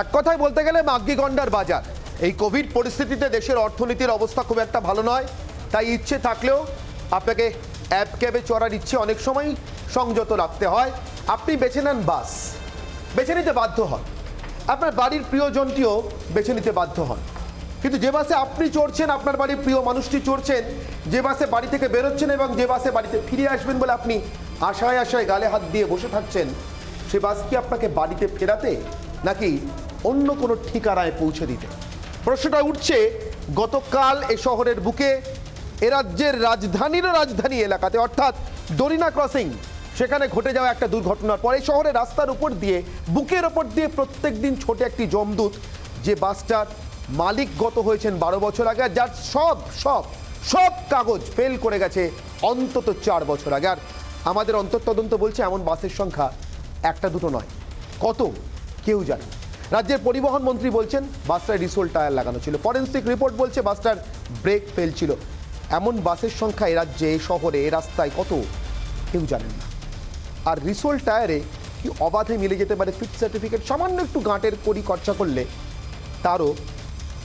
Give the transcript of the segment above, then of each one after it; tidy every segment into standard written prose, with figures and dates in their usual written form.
এক কথায় বলতে গেলে মাগ্গি গন্ডার বাজার। এই কোভিড পরিস্থিতিতে দেশের অর্থনীতির অবস্থা খুব একটা ভালো নয়, তাই ইচ্ছে থাকলেও আপনাকে অ্যাপ ক্যাবে চড়ার ইচ্ছে অনেক সময় সংযত রাখতে হয়। আপনি বেছে নেন বাস, বেছে নিতে বাধ্য হন, আপনার বাড়ির প্রিয়জনটিও বেছে নিতে বাধ্য হন। কিন্তু যে বাসে আপনি চড়ছেন, আপনার বাড়ির প্রিয় মানুষটি চড়ছেন, যে বাসে বাড়ি থেকে বেরোচ্ছেন এবং যে বাসে বাড়িতে ফিরে আসবেন বলে আপনি আশায় আশায় গালে হাত দিয়ে বসে থাকছেন, সে বাস কি আপনাকে বাড়িতে ফেরাতে নাকি অন্য কোনো ঠিকানায় পৌঁছে দিতে? প্রশ্নটা উঠছে গতকাল এ শহরের বুকে, এ রাজ্যের রাজধানী এলাকাতে, অর্থাৎ দরিনা ক্রসিং, সেখানে ঘটে যাওয়া একটা দুর্ঘটনার পরে শহরের রাস্তার উপর দিয়ে, বুকের ওপর দিয়ে প্রত্যেক দিন ছোটে একটি যমদূত, যে বাসটার মালিক গত হয়েছেন 12 বছর আগে, যার সব কাগজ ফেল করে গেছে অন্তত 4 বছর আগে। আর আমাদের অন্তর্তদন্ত বলছে এমন বাসের সংখ্যা একটা দুটো নয়, কত কেউ জানে। রাজ্যের পরিবহন মন্ত্রী বলছেন বাসটায় রিসোল টায়ার লাগানো ছিল, ফরেন্সিক রিপোর্ট বলছে বাসটার ব্রেক ফেল ছিল। এমন বাসের সংখ্যা এ রাজ্যে, এ শহরে, এ রাস্তায় কত কেউ জানেন না। আর রিসোল টায়ারে কি অবাধে মিলে যেতে পারে ফিট সার্টিফিকেট? সামান্য একটু গাঁটের কড়ি খরচা করলে তারও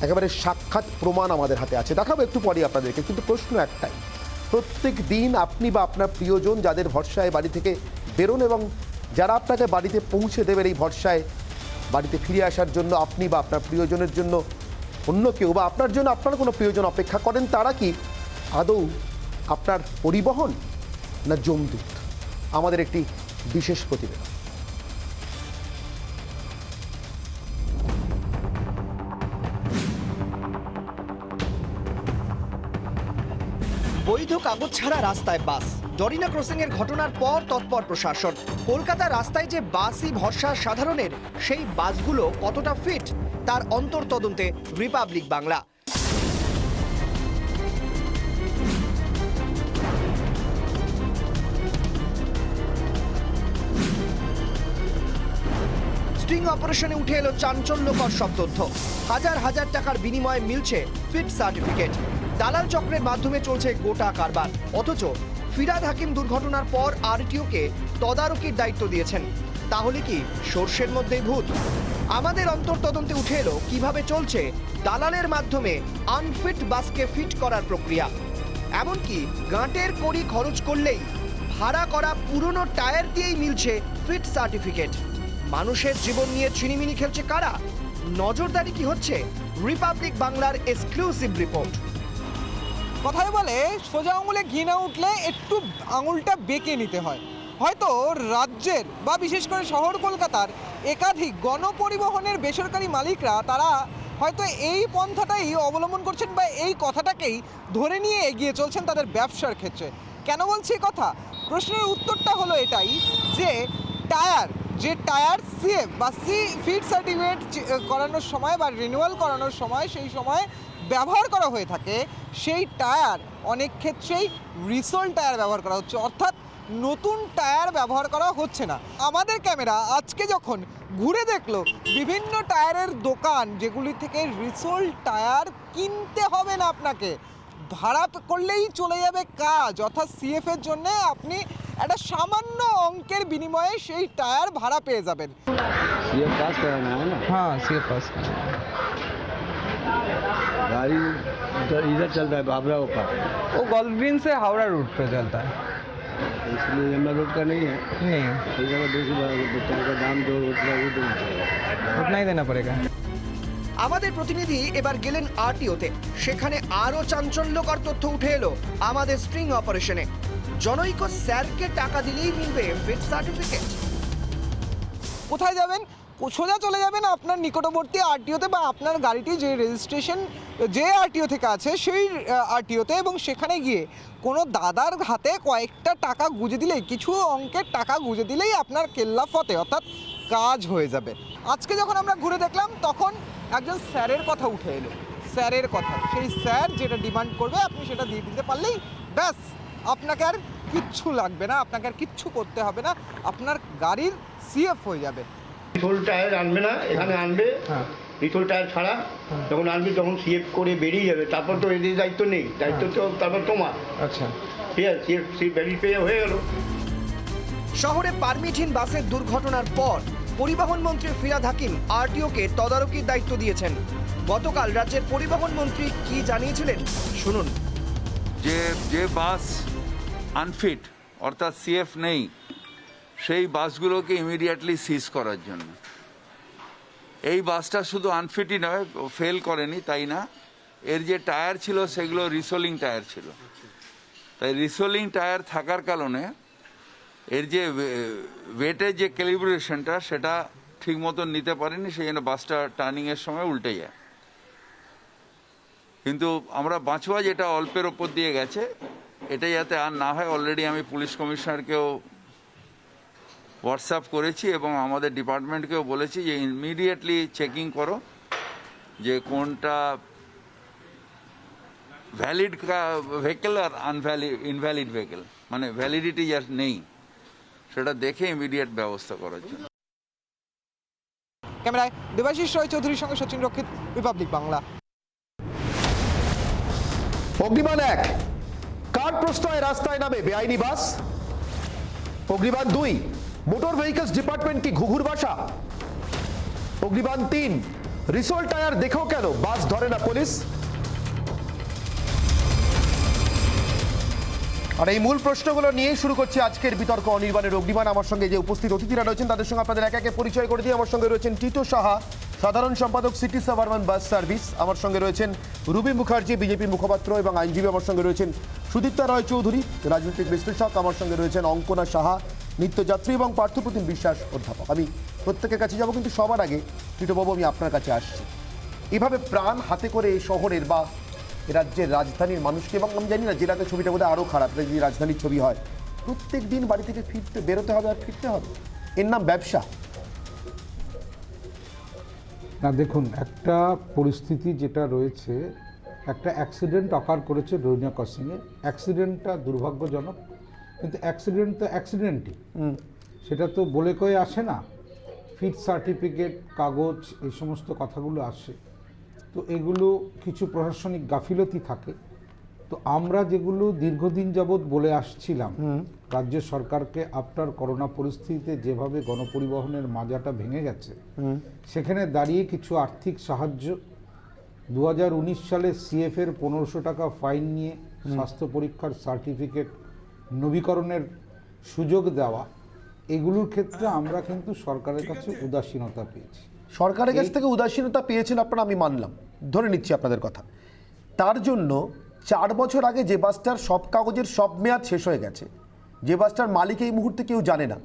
একেবারে সাক্ষাৎ প্রমাণ আমাদের হাতে আছে, দেখাবো একটু পরে আপনাদেরকে। কিন্তু প্রশ্ন একটাই, প্রত্যেক দিন আপনি বা আপনার প্রিয়জন যাদের ভরসায় বাড়ি থেকে বেরোন এবং যারা আপনাকে বাড়িতে পৌঁছে দেবেন, এই ভরসায় বাড়িতে ফিরে আসার জন্য আপনি বা আপনার প্রিয়জনের জন্য অন্য কেউ বা আপনার জন্য আপনার কোনো প্রিয়জন অপেক্ষা করেন, তারা কি আদৌ আপনার পরিবহন না যমদূত? আমাদের একটি বিশেষ প্রতিবেদন। বৈধ কাগজ ছাড়া রাস্তায় বাস, ডরিনা ক্রসিং এর ঘটনার পর তৎপর প্রশাসন। কলকাতার রাস্তায় যে বাসই ভরসা সাধারণের, সেই বাসগুলো কতটা ফিট তার অন্তর্তদন্তে রিপাবলিক বাংলা। স্টিং অপারেশনে উঠে এলো চাঞ্চল্যকর সব তথ্য। হাজার হাজার টাকার বিনিময়ে মিলছে ফিট সার্টিফিকেট। দালাল চক্রের মাধ্যমে চলছে গোটা কারবার। অথচ ফিরাদ হাকিম দুর্ঘটনার পর আরটিওকে তদারকির দায়িত্ব দিয়েছেন। তাহলে কি সর্ষের মধ্যেই ভূত? আমাদের অন্তর্তদন্তে উঠে এলো কিভাবে চলছে দালালের মাধ্যমে আনফিট বাসকে ফিট করার প্রক্রিয়া। এমনকি গাঁটের কড়ি খরচ করলেই ভাড়া করা পুরনো টায়ার দিয়েই মিলছে ফিট সার্টিফিকেট। মানুষের জীবন নিয়ে চিনিমিনি খেলছে কারা? নজরদারি কি হচ্ছে? রিপাবলিক বাংলার এক্সক্লুসিভ রিপোর্ট। কথায় বলে সোজা আঙুলে ঘি না উঠলে একটু আঙুলটা বেঁকে নিতে হয়। হয়তো রাজ্যের বা বিশেষ করে শহর কলকাতার একাধিক গণপরিবহনের বেসরকারি মালিকরা তারা হয়তো এই পন্থাটাই অবলম্বন করছেন বা এই কথাটাকেই ধরে নিয়ে এগিয়ে চলছেন তাদের ব্যবসার ক্ষেত্রে। কেন বলছি এই কথা? প্রশ্নের উত্তরটা হলো এটাই যে টায়ার সিএফ বা ফিট সার্টিফিকেট করানোর সময় বা রিনিউয়াল করানোর সময় সেই সময় ব্যবহার করা হয়ে থাকে, সেই টায়ার অনেক ক্ষেত্রেই রিসোল টায়ার ব্যবহার করা হচ্ছে, অর্থাৎ নতুন টায়ার ব্যবহার করা হচ্ছে না। আমাদের ক্যামেরা আজকে যখন ঘুরে দেখলো বিভিন্ন টায়ারের দোকান, যেগুলি থেকে রিসোল টায়ার কিনতে হবে না, আপনাকে ভাড়া করলেই চলে যাবে কাজ, অর্থাৎ সিএফ এর জন্য আপনি একটা সামান্য অঙ্কের বিনিময়ে সেই টায়ার ভাড়া পেয়ে যাবেন। सीएफ पास कराना है ना? हाँ, सीएफ पास कराना है। गाड़ी इधर चलता है बाबराओं का, वो गोल्डविन से हावड़ा रूट पे चलता है। इसलिए यमुना रोड का नहीं है। नहीं, इस जगह दूसरी का दाम जो उतना वो देना पड़ेगा। उतना ही देना पड़ेगा। আমাদের প্রতিনিধি এবার গেলেন আরটিওতে। সেখানে আরো চাঞ্চল্যকর তথ্য উঠে এলো আমাদের স্ট্রিং অপারেশনে। জনৈক স্যারকে টাকা দিলেই মিলবে ফিট সার্টিফিকেট। কোথায় যাবেন? সোজা চলে যাবেন আপনার নিকটবর্তী আরটিওতে বা আপনার গাড়িটি যে রেজিস্ট্রেশন যে আরটিও থেকে আছে সেই আরটিওতে, এবং সেখানে গিয়ে কোনো দাদার হাতে কয়েকটা টাকা গুঁজে দিলেই, কিছু অঙ্কের টাকা গুঁজে দিলেই আপনার কেল্লা ফতে, অর্থাৎ কাজ হয়ে যাবে। আজকে যখন আমরা ঘুরে দেখলাম তখন একজন স্যারের কথা উঠে এলো। স্যারের কথা, সেই স্যার যেটা ডিমান্ড করবে আপনি সেটা দিয়ে দিতে পারলেই ব্যাস, আপনাকে আর কিচ্ছু লাগবে না, আপনাকে আর কিচ্ছু করতে হবে না, আপনার গাড়ির সিএফ হয়ে যাবে। রিসোল টায়ার আনবে না, এখানে আনবে রিসোল টায়ার ছাড়া। যখন আনবে তখন সিএফ করে বেরিয়ে যাবে, তারপর তো এদের দায়িত্ব নেই, দায়িত্ব তো তারপর তোমার। আচ্ছা, ঠিক আছে, সিএফ ভ্যালিড পেয়ে হয়ে গেল। শহরে পারমিটহীন বাসের দুর্ঘটনার পর পরিবহন মন্ত্রী ফিরহাদ হাকিম আরটিওকে তদারকির দায়িত্ব দিয়েছেন। গতকাল রাজ্যের পরিবহন মন্ত্রী কি জানিয়েছিলেন শুনুন। যে বাস আনফিট অর্থাৎ সিএফ নেই সেই বাসগুলোকে ইমিডিয়েটলি সিজ করার জন্য। এই বাসটা শুধু আনফিটই নয়, ফেল করেনি তাই না, এর যে টায়ার ছিল সেগুলো রিসোলিং টায়ার ছিল। তাই রিসোলিং টায়ার থাকার কারণে এর যে ওয়েটের যে ক্যালিব্রেশনটা সেটা ঠিক মতন নিতে পারেনি, সেই জন্য বাসটা টার্নিংয়ের সময় উল্টে যায়। কিন্তু আমরা বাঁচোয়া যেটা অল্পের ওপর দিয়ে গেছে, এটা যাতে আর না হয়, অলরেডি আমি পুলিশ কমিশনারকেও হোয়াটসঅ্যাপ করেছি এবং আমাদের ডিপার্টমেন্টকেও বলেছি যে ইমিডিয়েটলি চেকিং করো যে কোনটা ভ্যালিড ভেহিকেল আর ইনভ্যালিড ভেহিকেল, মানে ভ্যালিডিটি যার নেই সেটা দেখে ইমিডিয়েট ব্যবস্থা করার জন্য। ক্যামেরায় দেবাশিস রয় চৌধুরীর সঙ্গে সচিন রক্ষিত, রিপাবলিক বাংলা। অগ্নিবাণ 1, কার প্রশ্রয়ে রাস্তায় নামে বেআইনি বাস? অগ্নিবাণ 2, মোটর ভেহিকলস ডিপার্টমেন্ট কি ঘুঘুর বাসা? অগ্নিবাণ 3, রিসোল টায়ার দেখেও কেন বাস ধরে না পুলিশ? আর এই মূল প্রশ্নগুলো নিয়েই শুরু করছে আজকের বিতর্ক অনির্বাণের অগ্নিবাণ। আমার সঙ্গে যে উপস্থিত অতিথিরা রয়েছেন তাদের সঙ্গে আপনাদের একে একে পরিচয় করে দিয়ে। আমার সঙ্গে রয়েছেন টিটো সাহা, সাধারণ সম্পাদক সিটি সাবারবান বাস সার্ভিস। আমার সঙ্গে রয়েছেন রুবি মুখার্জি, বিজেপির মুখপাত্র এবং আইনজীবী। আমার সঙ্গে রয়েছেন সুদীপ্তা রায় চৌধুরী, রাজনৈতিক বিশ্লেষক। আমার সঙ্গে রয়েছেন অঙ্কনা সাহা, নিত্যযাত্রী, এবং পার্থপ্রতিম বিশ্বাস, অধ্যাপক। আমি প্রত্যেকের কাছে যাব, কিন্তু সবার আগে টিটোবাবু আমি আপনার কাছে আসছি। এভাবে প্রাণ হাতে করে এই শহরের বা রাজ্যের রাজধানীর মানুষকে, এবং আমি জানি না জেলাতে ছবিটা বোধহয় আরও খারাপ, যদি রাজধানীর ছবি হয় প্রত্যেক দিন বাড়ি থেকে বেরোতে হবে আর ফিরতে হবে, এর নাম ব্যবসা। না দেখুন, একটা পরিস্থিতি যেটা রয়েছে, একটা অ্যাক্সিডেন্ট অকার করেছে রোহিণীয়া ক্রসিংয়ে। অ্যাক্সিডেন্টটা দুর্ভাগ্যজনক, কিন্তু অ্যাক্সিডেন্ট তো অ্যাক্সিডেন্টই, সেটা তো বলে কয়ে আসে না। ফিট সার্টিফিকেট, কাগজ, এই সমস্ত কথাগুলো আসে, তো এগুলো কিছু প্রশাসনিক গাফিলতি থাকে। তো আমরা যেগুলো দীর্ঘদিন যাবৎ বলে আসছিলাম রাজ্য সরকারকে, আফটার করোনা পরিস্থিতিতে যেভাবে গণপরিবহনের মাজাটা ভেঙে গেছে, সেখানে দাঁড়িয়ে কিছু আর্থিক সাহায্য, 2019 সালে সিএফের 1500 টাকা ফাইন নিয়ে স্বাস্থ্য পরীক্ষার সার্টিফিকেট নবীকরণের সুযোগ দেওয়া, এগুলোর ক্ষেত্রে আমরা কিন্তু সরকারের কাছে উদাসীনতা পেয়েছি। সরকারের কাছ থেকে উদাসীনতা পেয়েছেন আপনারা, আমি মানলাম, ধরে নিচ্ছি আপনাদের কথা। তার জন্য 4 বছর আগে যে বাসটার সব কাগজের সব মেয়াদ শেষ হয়ে গেছে, যে বাসটার মালিক এই মুহূর্তে কেউ জানে না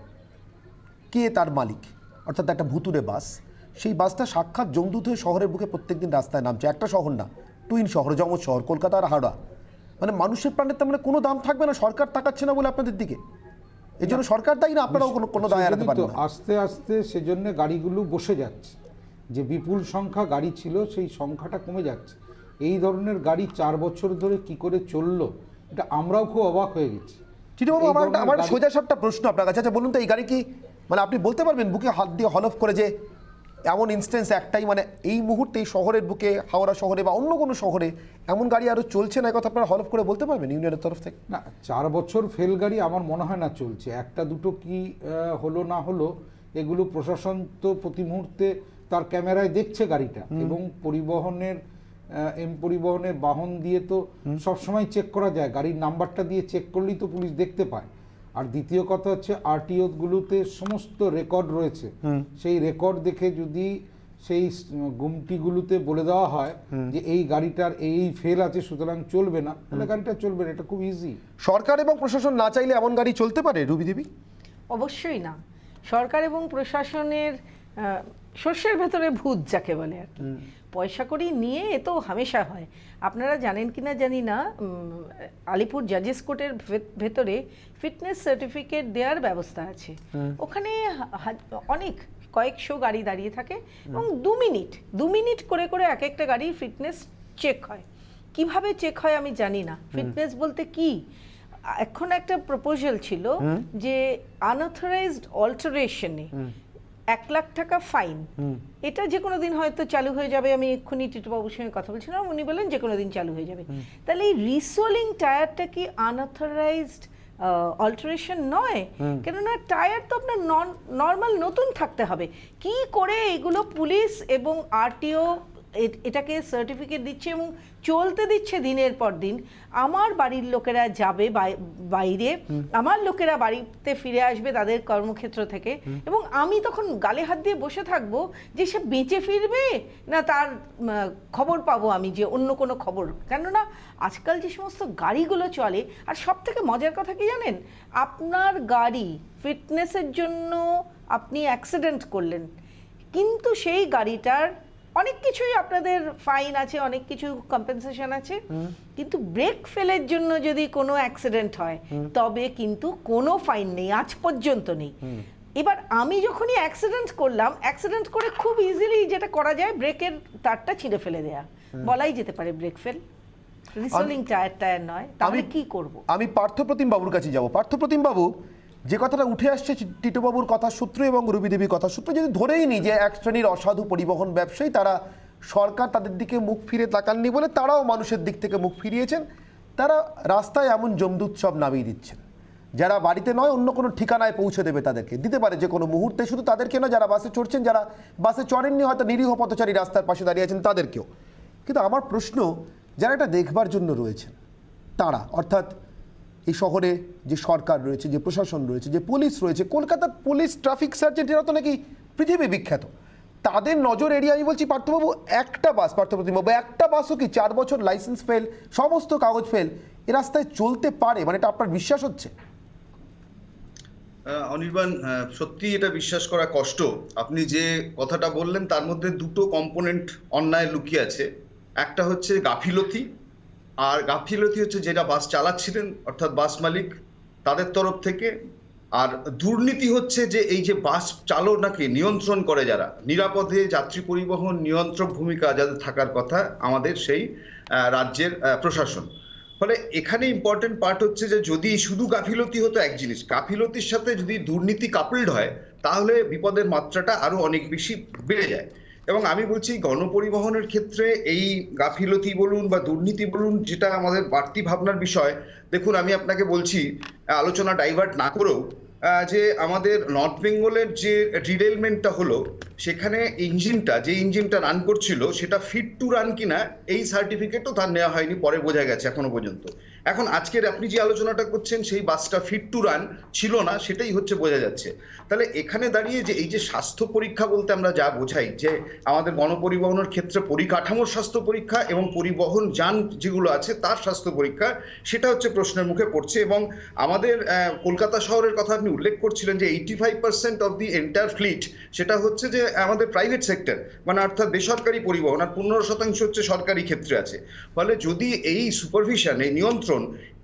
কে তার মালিক, অর্থাৎ একটা ভুতুরে বাস, সেই বাসটা সাক্ষাৎ জমদূত হয়ে শহরের বুকে প্রত্যেকদিন রাস্তায় নামছে। একটা শহর না, টুইন শহর, যমজ শহর, কলকাতা আর হাওড়া। মানে মানুষের প্রাণের তার মানে কোনো দাম থাকবে না, সরকার তাকাচ্ছে না বলে আপনাদের দিকে। এই জন্য সরকার দায়ী না, আপনারাও কোনো দায় এড়াতে পারেন না। আস্তে আস্তে সেজন্য গাড়িগুলো বসে যাচ্ছে, যে বিপুল সংখ্যা গাড়ি ছিল সেই সংখ্যাটা কমে যাচ্ছে। এই ধরনের গাড়ি 4 বছর ধরে কি করে চললো, এটা আমরাও খুব অবাক হয়ে গেছি। চিঠিবাবু, আমার সোজা সাপটা প্রশ্ন আপনার কাছে। আচ্ছা বলুন তো, এই গাড়ি কি মানে আপনি বলতে পারবেন বুকে হাত দিয়ে হলফ করে যে এমন ইনস্ট্যান্স একটাই, মানে এই মুহূর্তে এই শহরের বুকে, হাওড়া শহরে বা অন্য কোনো শহরে এমন গাড়ি আরও চলছে না, কথা আপনারা হলফ করে বলতে পারবেন ইউনিয়নের তরফ থেকে? না, 4 বছর ফেল গাড়ি আমার মনে হয় না চলছে। একটা দুটো কি হলো না হলো, এগুলো প্রশাসন তো প্রতি মুহূর্তে তার ক্যামেরায় দেখছে গাড়িটা, এবং পরিবহনের বাহন দিয়ে তো সবসময় চেক করা যায়, গাড়ির নাম্বারটা দিয়ে চেক করলেই তো পুলিশ দেখতে পায়। আর দ্বিতীয় কথা হচ্ছে, আরটিওগুলোতে সমস্ত রেকর্ড রয়েছে, সেই রেকর্ড দেখে যদি সেই গুমটিগুলোতে বলে দেওয়া হয় যে এই গাড়িটার এই ফেল আছে সুতরাং চলবে না, তাহলে গাড়িটা চলবে না। এটা খুব ইজি। সরকার এবং প্রশাসন না চাইলে এমন গাড়ি চলতে পারে রুবি দেবী? অবশ্যই না। সরকার এবং প্রশাসনের শস্যের ভেতরে ভূত যাকে বলে আর কি, পয়সা কড়ি নিয়ে এ তো হামেশা হয়। আপনারা জানেন কিনা জানি না, আলিপুর জাজেস কোর্টের ভেতরে ফিটনেস সার্টিফিকেট দেওয়ার ব্যবস্থা আছে। ওখানে অনেক কয়েকশো গাড়ি দাঁড়িয়ে থাকে এবং 2 মিনিট করে করে এক একটা গাড়ির ফিটনেস চেক হয়। কিভাবে চেক হয় আমি জানি না। ফিটনেস বলতে কি, এখন একটা প্রপোজাল ছিল যে আনঅথরাইজড অল্টারেশনে 1 লাখ টাকা ফাইন। এটা যে কোনো দিন হয়তো চালু হয়ে যাবে। আমি এক্ষুনি টিটুবাবুর সঙ্গে কথা বলছিলাম, উনি বললেন যে কোনো দিন চালু হয়ে যাবে। তাহলে এই রিসোলিং টায়ারটা কি আনঅথরাইজড অল্টারেশন নয়, কেননা টায়ার তো আপনার নর্মাল নতুন থাকতে হবে। কি করে এগুলো পুলিশ এবং আরটিও এটাকে সার্টিফিকেট দিচ্ছে এবং চলতে দিচ্ছে দিনের পর দিন। আমার বাড়ির লোকেরা যাবে বাইরে, আমার লোকেরা বাড়িতে ফিরে আসবে তাদের কর্মক্ষেত্র থেকে, এবং আমি তখন গালে হাত দিয়ে বসে থাকবো যে সে বেঁচে ফিরবে না তার খবর পাবো আমি যে অন্য কোনো খবর। কেননা আজকাল যে সমস্ত গাড়িগুলো চলে, আর সব থেকে মজার কথা কি জানেন, আপনার গাড়ি ফিটনেসের জন্য আপনি অ্যাক্সিডেন্ট করলেন, কিন্তু সেই গাড়িটার অনেক কিছুই আপনাদের ফাইন আছে, অনেক কিছু কম্পেনসেশন আছে, কিন্তু ব্রেক ফেলের জন্য যদি কোনো অ্যাক্সিডেন্ট হয় তবে কিন্তু কোনো ফাইন নেই, আজ পর্যন্ত নেই। এবার আমি যখনই অ্যাক্সিডেন্ট করলাম, অ্যাক্সিডেন্ট করে খুব ইজিলি যেটা করা যায় ব্রেকের তারটা ছিঁড়ে ফেলে দেয়া, বলাই যেতে পারে ব্রেক ফেল, রিসোলিং টায়ার নয়, তাহলে কি করব? আমি পার্থপ্রতিম বাবুর কাছে যাব। পার্থপ্রতিম বাবু, যে কথাটা উঠে আসছে টিটোবাবুর কথার সূত্র এবং রবিদেবীর কথার সূত্র, যদি ধরেই নি যে এক শ্রেণীর অসাধু পরিবহন ব্যবসায়ী, তারা সরকার তাদের দিকে মুখ ফিরে তাকাননি বলে তারাও মানুষের দিক থেকে মুখ ফিরিয়েছেন, তারা রাস্তায় এমন জমদুৎসব নামিয়ে দিচ্ছেন, যারা বাড়িতে নয় অন্য কোনো ঠিকানায় পৌঁছে দেবে তাদেরকে, দিতে পারে যে কোনো মুহূর্তে, শুধু তাদেরকে নয় যারা বাসে চড়ছেন, যারা বাসে চড়েননি হয়তো নিরীহ পথচারী রাস্তার পাশে দাঁড়িয়ে আছেন তাদেরকেও। কিন্তু আমার প্রশ্ন, যারা এটা দেখবার জন্য রয়েছেন তারা, অর্থাৎ এই শহরে যে সরকার রয়েছে, যে প্রশাসন রয়েছে, যে পুলিশ রয়েছে, কলকাতার পুলিশ ট্রাফিক সার্জেন্ট এরা তো নাকি পৃথিবী বিখ্যাত, তাদের নজর এড়িয়ে আমি বলছি পার্থবাবু, একটা বাস, পার্থপ্রতিমবাবু, একটা বাসও কি 4 বছর লাইসেন্স ফেল, সমস্ত কাগজ ফেল, এ রাস্তায় চলতে পারে? মানে এটা আপনার বিশ্বাস হচ্ছে? অনির্বাণ, সত্যি এটা বিশ্বাস করা কষ্ট। আপনি যে কথাটা বললেন তার মধ্যে দুটো কম্পোনেন্ট অন্যায় লুকিয়ে আছে। একটা হচ্ছে গাফিলতি, আর গাফিলতি হচ্ছে যেটা বাস চালাচ্ছিলেন অর্থাৎ বাস মালিক তাদের তরফ থেকে, আর দুর্নীতি হচ্ছে যে এই যে বাস চালনাকে নিয়ন্ত্রণ করে যারা, নিরাপদে যাত্রী পরিবহন নিয়ন্ত্রক ভূমিকা যাদের থাকার কথা আমাদের সেই রাজ্যের প্রশাসন। ফলে এখানে ইম্পর্টেন্ট পার্ট হচ্ছে যে যদি শুধু গাফিলতি হতো এক জিনিস, গাফিলতির সাথে যদি দুর্নীতি কাপলড হয় তাহলে বিপদের মাত্রাটা আরো অনেক বেশি বেড়ে যায়। এবং আমি বলছি গণপরিবহনের ক্ষেত্রে এই গাফিলতি বলুন বা দুর্নীতি বলুন, যেটা আমাদের বাড়তি ভাবনার বিষয়। দেখুন, আমি আপনাকে বলছি, আলোচনা ডাইভার্ট না করেও, যে আমাদের নর্থ বেঙ্গলের যে ডিরেলমেন্টটা হলো, সেখানে যে ইঞ্জিনটা রান করছিল সেটা ফিট টু রান কিনা এই সার্টিফিকেটও তার নেওয়া হয়নি, পরে বোঝা গেছে এখনো পর্যন্ত। এখন আজকের আপনি যে আলোচনাটা করছেন সেই বাসটা ফিট টু রান ছিল না, সেটাই হচ্ছে বোঝা যাচ্ছে। তাহলে এখানে দাঁড়িয়ে যে এই যে স্বাস্থ্য পরীক্ষা বলতে আমরা যা বোঝাই, যে আমাদের গণপরিবহনের ক্ষেত্রে পরিকাঠামোর স্বাস্থ্য পরীক্ষা এবং পরিবহন যান যেগুলো আছে তার স্বাস্থ্য পরীক্ষা, সেটা হচ্ছে প্রশ্নের মুখে পড়ছে। এবং আমাদের কলকাতা শহরের কথা আপনি উল্লেখ করছিলেন যে 85% অফ দি এন্টায়ার ফ্লিট সেটা হচ্ছে যে আমাদের প্রাইভেট সেক্টর, মানে অর্থাৎ বেসরকারি পরিবহন, আর 15% হচ্ছে সরকারি ক্ষেত্রে আছে। ফলে যদি এই সুপারভিশন, এই নিয়ন্ত্রণ,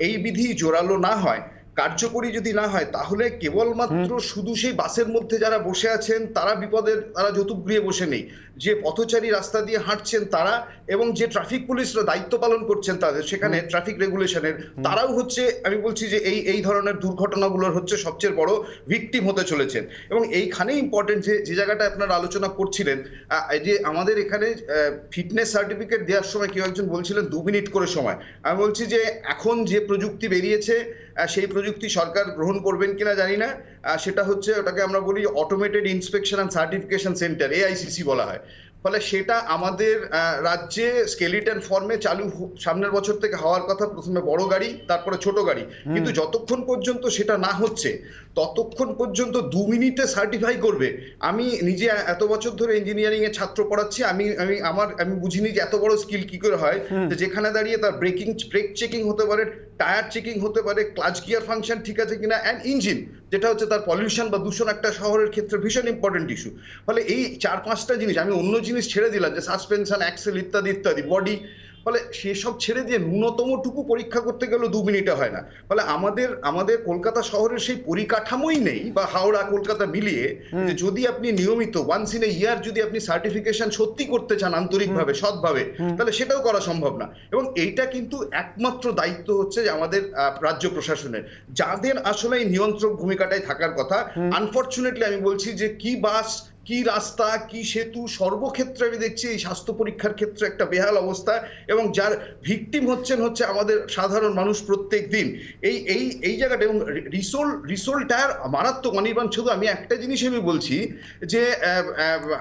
এই বিধি জোরালো না হয়, কার্যকরী যদি না হয়, তাহলে কেবলমাত্র শুধু সেই বাসের মধ্যে যারা বসে আছেন তারা বিপদের, তারা যতুগৃহে বসে নেই, যে পথচারী রাস্তা দিয়ে হাঁটছেন তারা, এবং যে ট্রাফিক পুলিশরা দায়িত্ব পালন করছেন তাদের সেখানে ট্রাফিক রেগুলেশনের, তারাও হচ্ছে, আমি বলছি যে এই ধরনের দুর্ঘটনাগুলোর হচ্ছে সবচেয়ে বড় ভিকটিম হতে চলেছেন। এবং এইখানেই ইম্পর্টেন্ট যে জায়গাটা আপনারা আলোচনা করছিলেন, যে আমাদের এখানে ফিটনেস সার্টিফিকেট দেওয়ার সময় কেউ একজন বলছিলেন 2 মিনিট করে সময়। আমি বলছি যে এখন যে প্রযুক্তি বেরিয়েছে সেই প্রযুক্তি সরকার গ্রহণ করবেন কিনা জানি না, সেটা হচ্ছে, ওটাকে আমরা বলি automated inspection and certification centre, AICC বলা হয়। ফলে সেটা আমাদের রাজ্যে স্কেলিটন ফর্মে চালু সামনের বছর থেকে হওয়ার কথা, প্রথমে বড় গাড়ি তারপরে ছোট গাড়ি, কিন্তু যতক্ষণ পর্যন্ত সেটা না হচ্ছে ততক্ষণ পর্যন্ত 2 মিনিটে সার্টিফাই করবে। আমি নিজে এত বছর ধরে ইঞ্জিনিয়ারিং এ ছাত্র পড়াচ্ছি, আমি বুঝিনি যে এত বড় স্কিল কি করে হয়, যেখানে দাঁড়িয়ে তার ব্রেক চেকিং হতে পারে, টায়ার চেকিং হতে পারে, ক্লাচ গিয়ার ফাংশন ঠিক আছে কিনা, অ্যান্ড ইঞ্জিন, যেটা হচ্ছে তার পলিউশন বা দূষণ একটা শহরের ক্ষেত্রে ভীষণ ইম্পর্টেন্ট ইস্যু। ফলে এই 4-5টা জিনিস, আমি অন্য জিনিস ছেড়ে দিলাম যে সাসপেনশন, অ্যাক্সেল ইত্যাদি ইত্যাদি, বডি, ফলে সেসব ছেড়ে দিয়ে ন্যূনতমটুকু পরীক্ষা করতে গেলেও 2 মিনিটে হয় না। ফলে আমাদের কলকাতা শহরের সেই পরিকাঠামোই নেই, বা হাওড়া কলকাতা মিলিয়ে, যে যদি আপনি নিয়মিত ওয়ান্স ইন এ ইয়ার যদি আপনি সার্টিফিকেশন সত্যি করতে চান আন্তরিকভাবে, সৎভাবে, তাহলে সেটাও করা সম্ভব না। এবং এইটা কিন্তু একমাত্র দায়িত্ব হচ্ছে যে আমাদের রাজ্য প্রশাসনের, যাদের আসলে এই নিয়ন্ত্রক ভূমিকাটাই থাকার কথা। আনফরচুনেটলি আমি বলছি যে কি বাস কি রাস্তা কি সেতু সর্বক্ষেত্রে আমি দেখছি এই স্বাস্থ্য পরীক্ষার ক্ষেত্রে একটা বেহাল অবস্থা, এবং যার ভিকটিম হচ্ছে আমাদের সাধারণ মানুষ প্রত্যেক দিন এই এই এই জায়গাটা। এবং রিসোল টায়ার মারাত্মক অনির্বাণ। শুধু আমি একটা জিনিস আমি বলছি যে